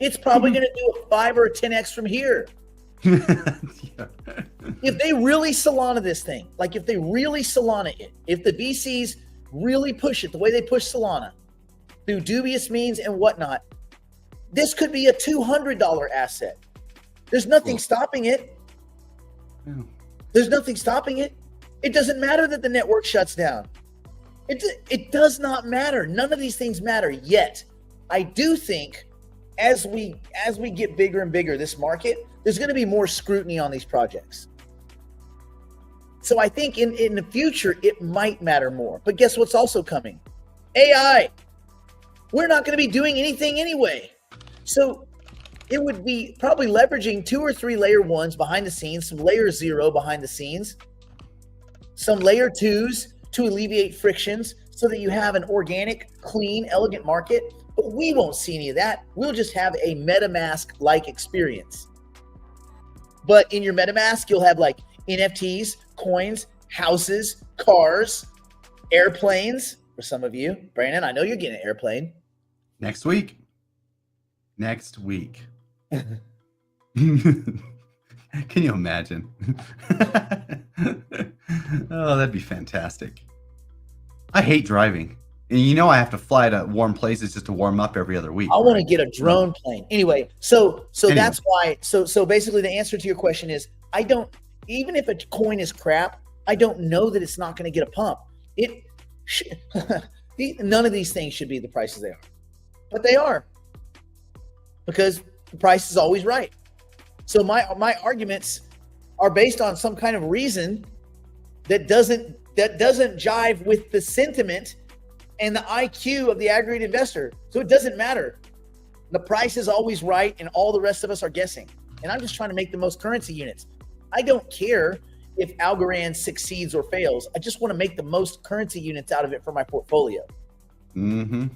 It's probably going to do a 5 or a 10x from here. Yeah. If they really Solana this thing, like if they really Solana it, if the VCs really push it the way they push Solana through dubious means and whatnot, this could be a $200 asset. There's nothing stopping it. Yeah. There's nothing stopping it. It doesn't matter that the network shuts down. It does not matter. None of these things matter yet. I do think as we get bigger and bigger, this market, there's going to be more scrutiny on these projects. So I think in the future, it might matter more. But guess what's also coming? AI. We're not going to be doing anything anyway. So it would be probably leveraging 2 or 3 layer 1s behind the scenes, some layer 0 behind the scenes, some layer 2s to alleviate frictions so that you have an organic, clean, elegant market. But we won't see any of that. We'll just have a MetaMask-like experience. But in your MetaMask, you'll have like NFTs, coins, houses, cars, airplanes. For some of you, Brandon, I know you're getting an airplane. Next week. Can you imagine? Oh, that'd be fantastic. I hate driving. And you know I have to fly to warm places just to warm up every other week. I want to get a drone plane. Anyway, so that's why. So basically, the answer to your question is, I don't. Even if a coin is crap, I don't know that it's not going to get a pump. None of these things should be the prices they are, but they are because the price is always right. So my arguments are based on some kind of reason that doesn't jive with the sentiment and the IQ of the aggregate investor. So it doesn't matter. The price is always right, and all the rest of us are guessing. And I'm just trying to make the most currency units. I don't care if Algorand succeeds or fails. I just want to make the most currency units out of it for my portfolio. Mm-hmm.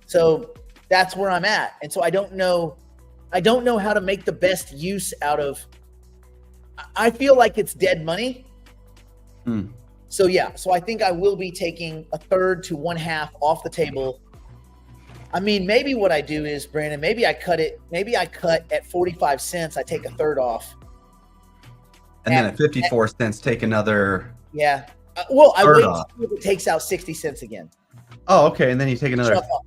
So that's where I'm at. And so I don't know how to make the best use out of. I feel like it's dead money. So yeah, so I think I will be taking 1/3 to 1/2 off the table. I mean, maybe what I do is, Brandon, maybe I cut at 45 cents, I take 1/3 off. And then at 54 cents, take another. Yeah. Well, I wait off. until it takes out 60 cents again. Oh, okay. And then you take another third off. off.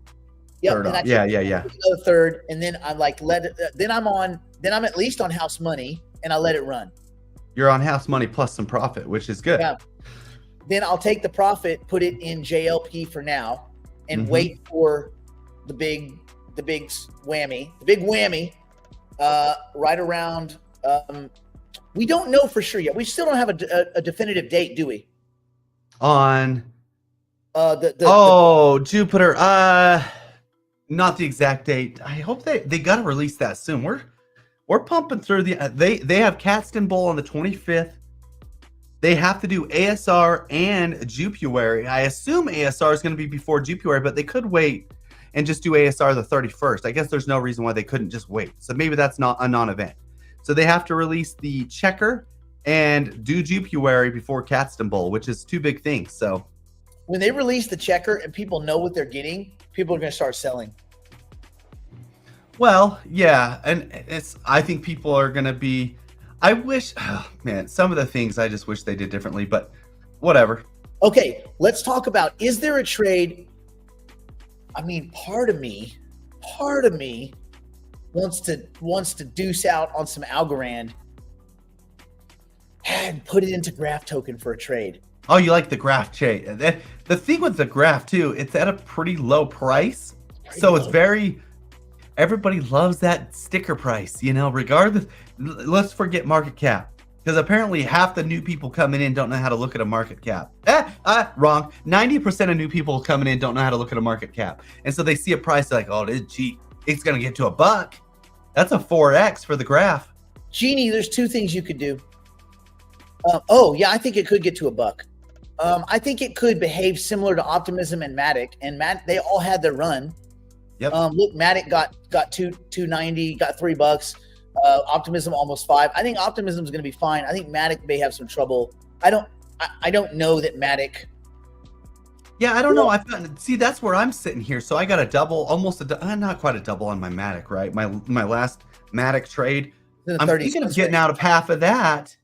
Yeah. Another third. And then I'm like, then I'm at least on house money and I let it run. You're on house money plus some profit, which is good. Yeah. Then I'll take the profit, put it in JLP for now, and wait for the big whammy, right around. We don't know for sure yet. We still don't have a definitive date, do we? On Jupiter. Not the exact date. I hope they got to release that soon. We're pumping through they have Capstone Bowl on the 25th. They have to do ASR and Jupuary. I assume ASR is going to be before Jupuary, but they could wait and just do ASR the 31st. I guess there's no reason why they couldn't just wait. So maybe that's not a non-event. So they have to release the checker and do Jupuary before Capstone Bowl, which is 2 big things. So when they release the checker and people know what they're getting, people are going to start selling. Well, yeah, and I think people are going to be. I wish, some of the things I just wish they did differently, but whatever. Okay, let's talk about, is there a trade? I mean, part of me wants to deuce out on some Algorand and put it into Graph token for a trade. Oh, you like the Graph trade. The thing with the Graph too, it's at a pretty low price. It's very, everybody loves that sticker price, regardless. Let's forget market cap, because apparently half the new people coming in don't know how to look at a market cap. Wrong. 90% of new people coming in don't know how to look at a market cap. And so they see a price like, oh, it is cheap. It's going to get to $1. That's a 4X for the Graph. Jeannie, there's 2 things you could do. Oh yeah, I think it could get to $1. I think it could behave similar to Optimism and Matic, and they all had their run. Yep. Look, Matic got $2.90, got $3. Optimism almost $5. I think Optimism is going to be fine. I think Matic may have some trouble. I don't know that Matic. Yeah, I don't know. See, that's where I'm sitting here. So I got a double, almost not quite a double on my Matic, right? My last Matic trade. I'm thinking of getting out of half of that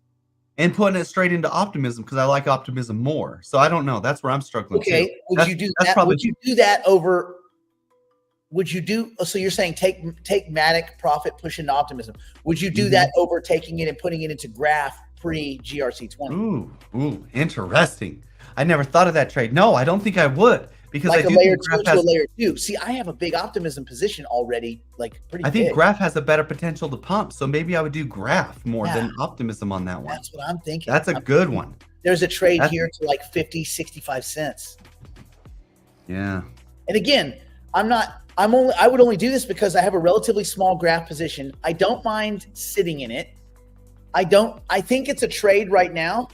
and putting it straight into Optimism because I like Optimism more. So I don't know. That's where I'm struggling. Okay, too. would you do that? Would you do that over? Would you do? So you're saying take Matic profit, push into Optimism. Would you do that over taking it and putting it into Graph pre GRC20? Ooh, interesting. I never thought of that trade. No, I don't think I would because like I do a layer think 2 to a layer 2. See, I have a big Optimism position already, like pretty. I think Graph has a better potential to pump, so maybe I would do Graph more than Optimism on that one. That's what I'm thinking. That's a good one. There's a trade here to like 50, 65 cents. Yeah. And again, I would only do this because I have a relatively small Graph position. I don't mind sitting in it. I think it's a trade right now.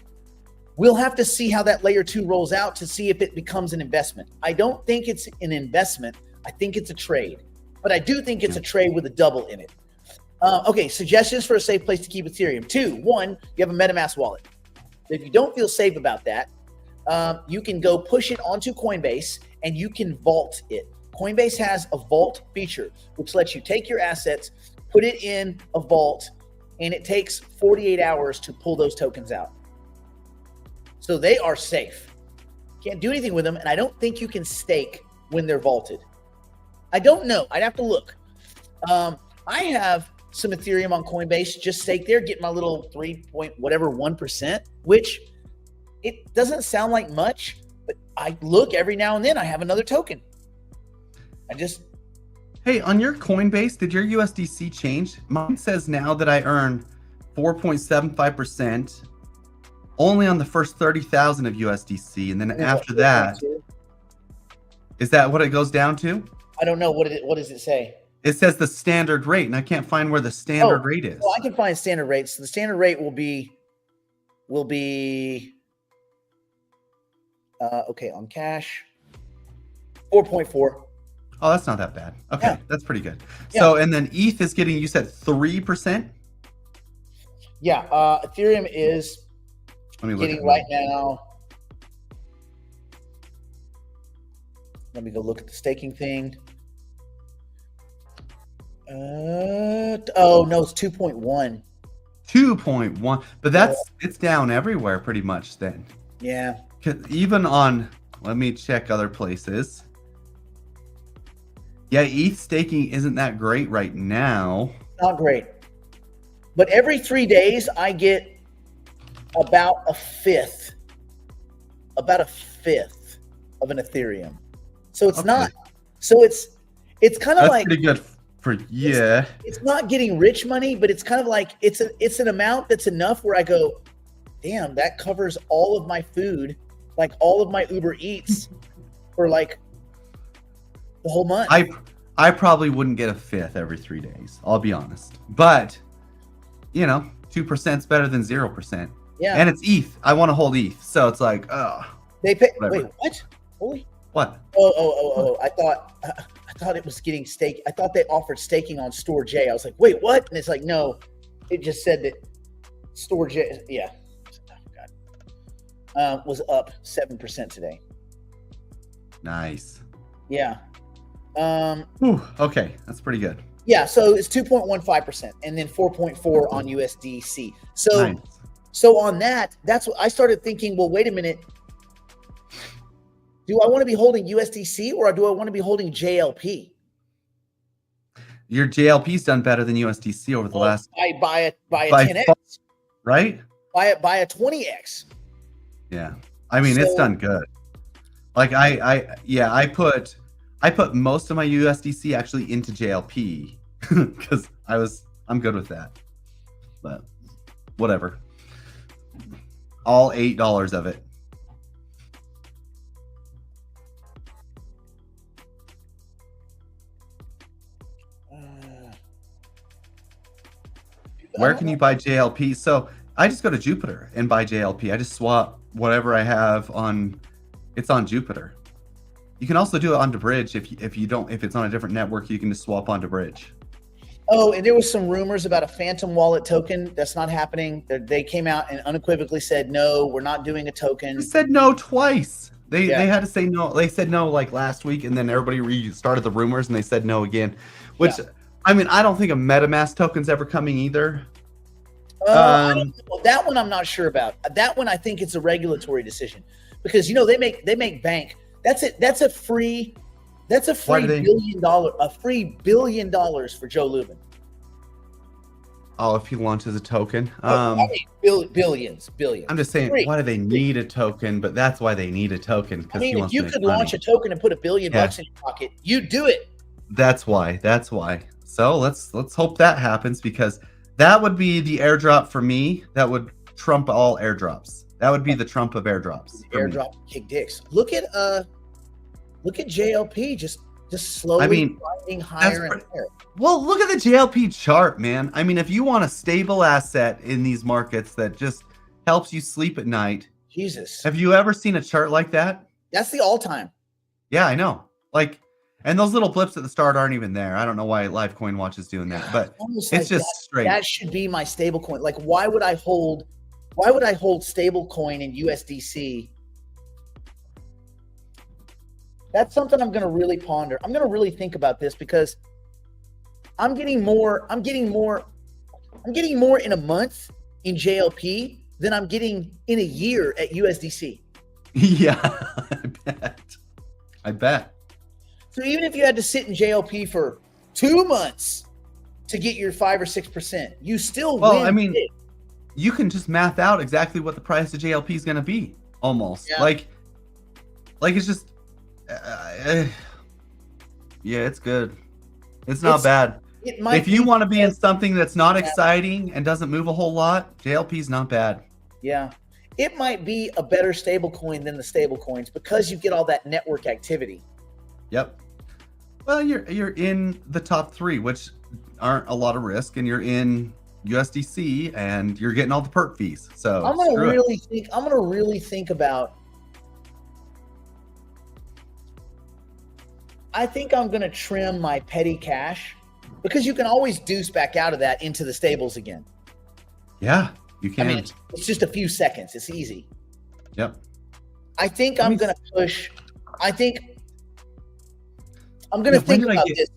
We'll have to see how that layer 2 rolls out to see if it becomes an investment. I don't think it's an investment. I think it's a trade, but I do think it's a trade with a double in it. Okay, suggestions for a safe place to keep Ethereum. 2, 1, you have a MetaMask wallet. If you don't feel safe about that, you can go push it onto Coinbase and you can vault it. Coinbase has a vault feature, which lets you take your assets, put it in a vault, and it takes 48 hours to pull those tokens out. So they are safe. Can't do anything with them, and I don't think you can stake when they're vaulted. I don't know. I'd have to look. I have some Ethereum on Coinbase, just stake there, get my little 1%, which it doesn't sound like much, but I look every now and then, I have another token. Hey, on your Coinbase, did your USDC change? Mine says now that I earn 4.75% only on the first 30,000 of USDC, and then after that, is that what it goes down to? I don't know. What does it say? It says the standard rate, and I can't find where the standard rate is. Well, I can find standard rates. So the standard rate will be okay on cash 4.4. Oh, that's not that bad. Okay, that's pretty good. Yeah. So, and then ETH is getting, you said 3%? Yeah, Ethereum is getting right now. Let me go look at the staking thing. Oh no, it's 2.1. 2.1, but it's down everywhere pretty much then. Yeah. Even on, let me check other places. Yeah, ETH staking isn't that great right now. Not great. But every 3 days, I get about a fifth of an Ethereum. So it's not. So it's kind of like pretty good for It's not getting rich money, but it's kind of like it's an amount that's enough where I go, damn, that covers all of my food, like all of my Uber Eats for like the whole month. I probably wouldn't get a fifth every 3 days. I'll be honest, but 2% is better than 0%. Yeah, and it's ETH. I want to hold ETH, so it's like, they pay. Wait, what? Holy. What? Oh! I thought it was getting stake. I thought they offered staking on Store J. I was like, wait, what? And it's like, no, it just said that Store J. Yeah, was up 7% today. Nice. Yeah. Okay, that's pretty good. Yeah, so it's 2.15% and then 4.4 on USDC. So, nice. So on that's what I started thinking. Well, wait a minute. Do I want to be holding USDC or do I want to be holding JLP? Your JLP's done better than USDC over the last. By a 10x, right? By a 20x. Yeah, I mean it's done good. Like I put most of my USDC actually into JLP because I'm good with that. But whatever. All $8 of it. Where can you buy JLP? So I just go to Jupiter and buy JLP. I just swap whatever I have on. It's on Jupiter. You can also do it onto Bridge if it's on a different network. You can just swap onto Bridge. Oh, and there was some rumors about a phantom wallet token. That's not happening. They came out and unequivocally said, no, we're not doing a token. They said no twice. They had to say no. They said no like last week, and then everybody restarted the rumors, and they said no again. Which, I mean, I don't think a MetaMask token's ever coming either. I don't know. That one I'm not sure about. That one I think it's a regulatory decision because they make bank. That's it. That's a free $1 billion for Joe Lubin. Oh, if he launches a token. Billions. I'm just saying, why do they need a token? But that's why they need a token. I mean, if you could launch a token and put $1 billion in your pocket, you'd do it. That's why. So let's hope that happens because that would be the airdrop for me. That would trump all airdrops. That would be the Trump of airdrops. Airdrop kick dicks. Look at JLP just slowly grinding higher and higher. Well, look at the JLP chart, man. I mean, if you want a stable asset in these markets that just helps you sleep at night. Jesus. Have you ever seen a chart like that? That's the all-time. Yeah, I know. And those little blips at the start aren't even there. I don't know why Livecoin Watch is doing that, but it's just straight. That should be my stable coin. Like, why would I hold stable coin in USDC? That's something I'm going to really ponder. I'm going to really think about this because I'm getting more in a month in JLP than I'm getting in a year at USDC. Yeah, I bet. So even if you had to sit in JLP for 2 months to get your 5 or 6%, you still win. Well, I mean, you can just math out exactly what the price of JLP is going to be almost. Yeah. Like it's just it's good. It's not bad. If you want to be in something that's not exciting and doesn't move a whole lot, JLP is not bad. Yeah. It might be a better stable coin than the stable coins because you get all that network activity. Yep. Well, you're in the top 3, which aren't a lot of risk, and you're in USDC, and you're getting all the perk fees. So I'm gonna really think about. I think I'm gonna trim my petty cash because you can always deuce back out of that into the stables again. Yeah, you can. I mean, it's just a few seconds. It's easy. Yep. I think I'm gonna push. I'm going to think about this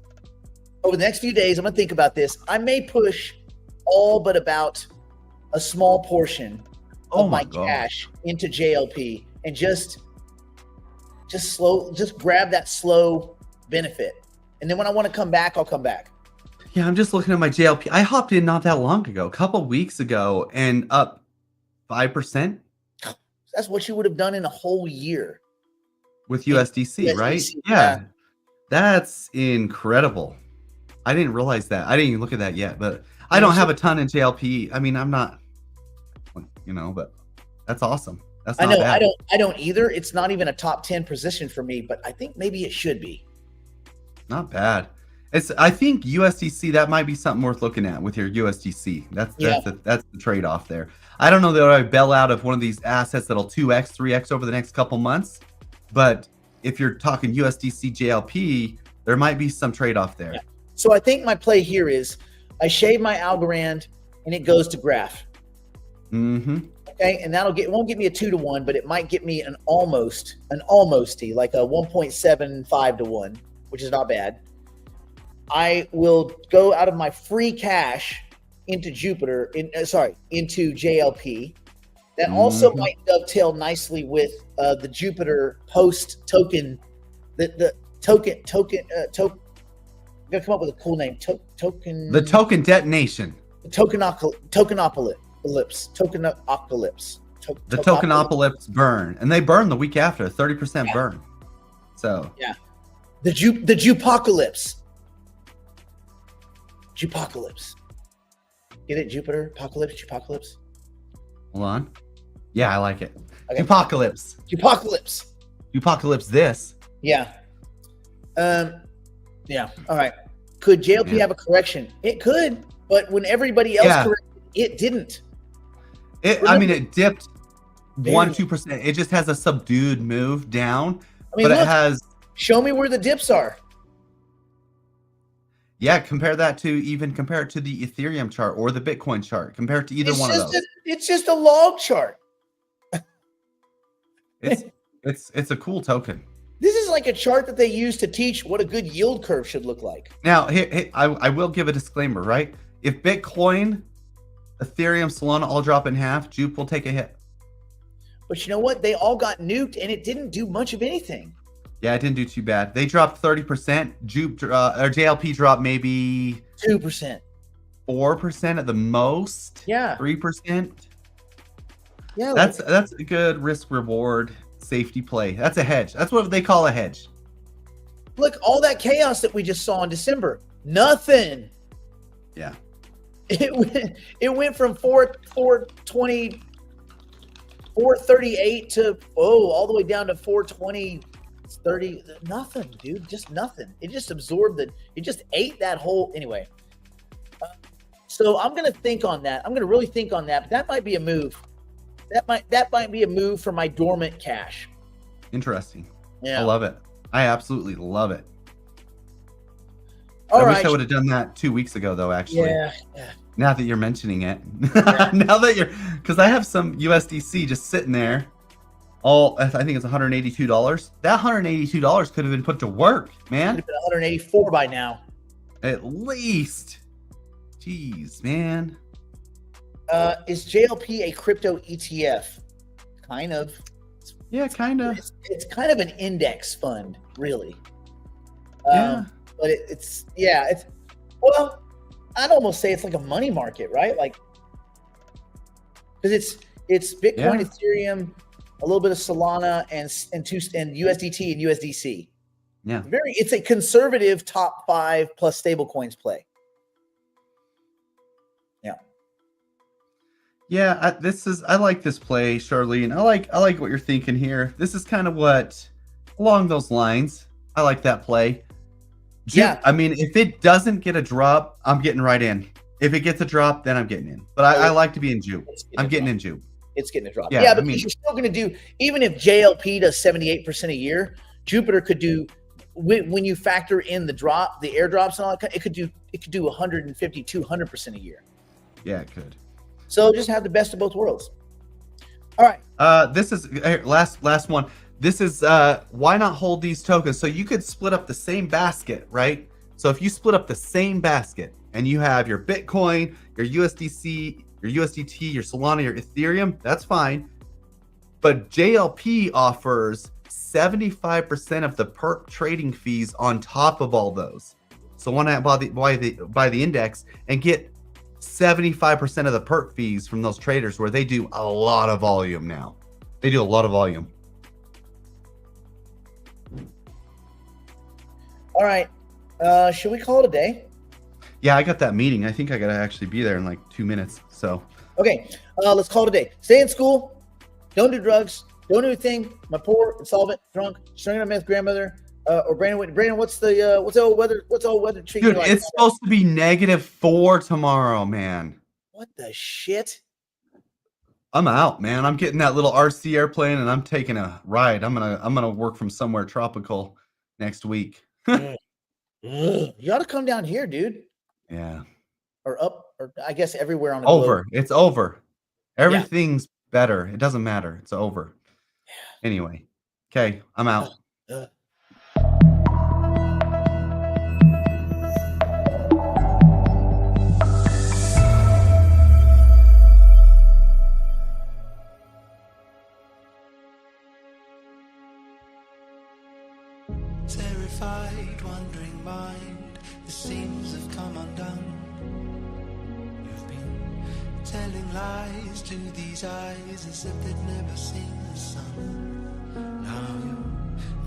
over the next few days. I'm going to think about this. I may push all but about a small portion of my cash into JLP and just grab that slow benefit. And then when I want to come back, I'll come back. Yeah, I'm just looking at my JLP. I hopped in not that long ago, a couple weeks ago, and up 5%. That's what you would have done in a whole year. With USDC, right? Yeah. That's incredible. I didn't realize that. I didn't even look at that yet, but I don't have a ton in JLP. I mean, I'm not, but that's awesome. That's not bad. I don't either. It's not even a top 10 position for me, but I think maybe it should be. Not bad. I think USDC, that might be something worth looking at with your USDC. That's the trade-off there. I don't know that I bail out of one of these assets that'll 2x, 3x over the next couple months, but if you're talking USDC JLP, there might be some trade-off there. Yeah. So I think my play here is I shave my Algorand and it goes to Graph. Mm-hmm. Okay, and it won't get me a 2-to-1, but it might get me an almosty, like a 1.75 to 1, which is not bad. I will go out of my free cash into into JLP. That also might dovetail nicely with the Jupiter post token. The token. Gotta come up with a cool name. Token. The token detonation. The tokenopolis. The tokenopolis burn, and they burn the week after, 30% burn. So yeah, the Jupocalypse. Jupocalypse. Get it? Jupiter apocalypse. Jupocalypse. Hold on. Yeah, I like it. Okay. Jupocalypse. This. Yeah. Yeah. All right. Could JLP have a correction? It could, but when everybody else corrected, it didn't. It dipped 1-2%. It just has a subdued move down, but look, it has. Show me where the dips are. Yeah, compare it to the Ethereum chart or the Bitcoin chart. Compare it to either one of those. It's just a log chart. It's a cool token. This is like a chart that they use to teach what a good yield curve should look like. Now, I will give a disclaimer, right? If Bitcoin, Ethereum, Solana all drop in half, Jupe will take a hit. But you know what? They all got nuked, and it didn't do much of anything. Yeah, it didn't do too bad. They dropped 30%. Jupe or JLP dropped maybe 2%, 4% at the most. Yeah, 3%. Yeah, that's a good risk reward safety play. That's a hedge. That's what they call a hedge. Look, all that chaos that we just saw in December, nothing. Yeah, it went from 420, 438 to all the way down to 420. 30, nothing, dude, just nothing. It just absorbed it just ate that whole, anyway. So I'm going to think on that. I'm going to really think on that. But that might be a move. That might be a move for my dormant cash. Interesting. Yeah. I love it. I absolutely love it. I wish I would have done that 2 weeks ago, though, actually. Yeah. Now that you're mentioning it. Because I have some USDC just sitting there. I think it's $182. That $182 could have been put to work, man. Could have been 184 by now. At least. Jeez, man. Is JLP a crypto ETF? Kind of. Yeah, kind of. It's kind of an index fund, really. Yeah. But it's well, I'd almost say it's like a money market, right? Like, because it's Bitcoin, Ethereum, a little bit of Solana, and USDT and USDC. Yeah. It's a conservative top 5 plus stable coins play. Yeah. Yeah, I like this play, Charlene. I like what you're thinking here. This is kind of what along those lines. I like that play. Yeah. I mean, if it doesn't get a drop, I'm getting right in. If it gets a drop, then I'm getting in. But I like to be in Jupe. I'm getting in Jupe. It's getting a drop. Yeah, but you're still going to do, even if JLP does 78% a year, Jupiter could do, when you factor in the airdrops and all that, it could do 150, 200% a year. Yeah, it could. So just have the best of both worlds. All right. This is last one. This is why not hold these tokens? So you could split up the same basket, right? So if you split up the same basket and you have your Bitcoin, your USDC, your USDT, your Solana, your Ethereum, that's fine. But JLP offers 75% of the perp trading fees on top of all those. So why not buy the index and get 75% of the perp fees from those traders where they do a lot of volume now. They do a lot of volume. All right. Should we call it a day? Yeah, I got that meeting. I think I got to actually be there in like 2 minutes. So. Okay. Let's call it a day. Stay in school. Don't do drugs. Don't do anything. My poor, insolvent, drunk, string on meth grandmother, or Brandon. Brandon, what's all weather treat? Dude, it's supposed to be -4 tomorrow, man. What the shit? I'm out, man. I'm getting that little RC airplane and I'm taking a ride. I'm gonna work from somewhere tropical next week. You ought to come down here, dude. Yeah. Or up, or I guess everywhere on the globe. It's It's over. Everything's better. It doesn't matter. It's over. Anyway. Okay, I'm out. Terrified, wandering mind, the seams have come undone. You've been telling lies to these eyes as if they'd never seen the sun. Now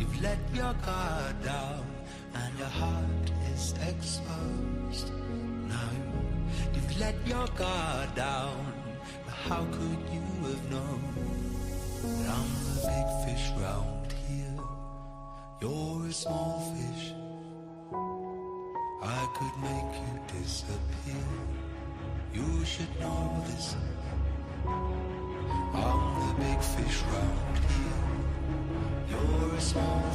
you've let your guard down and your heart is exposed. Now you've let your guard down, but how could you have known that I'm the big fish round here? You're a small fish. I could make you disappear. You should know this. You're a small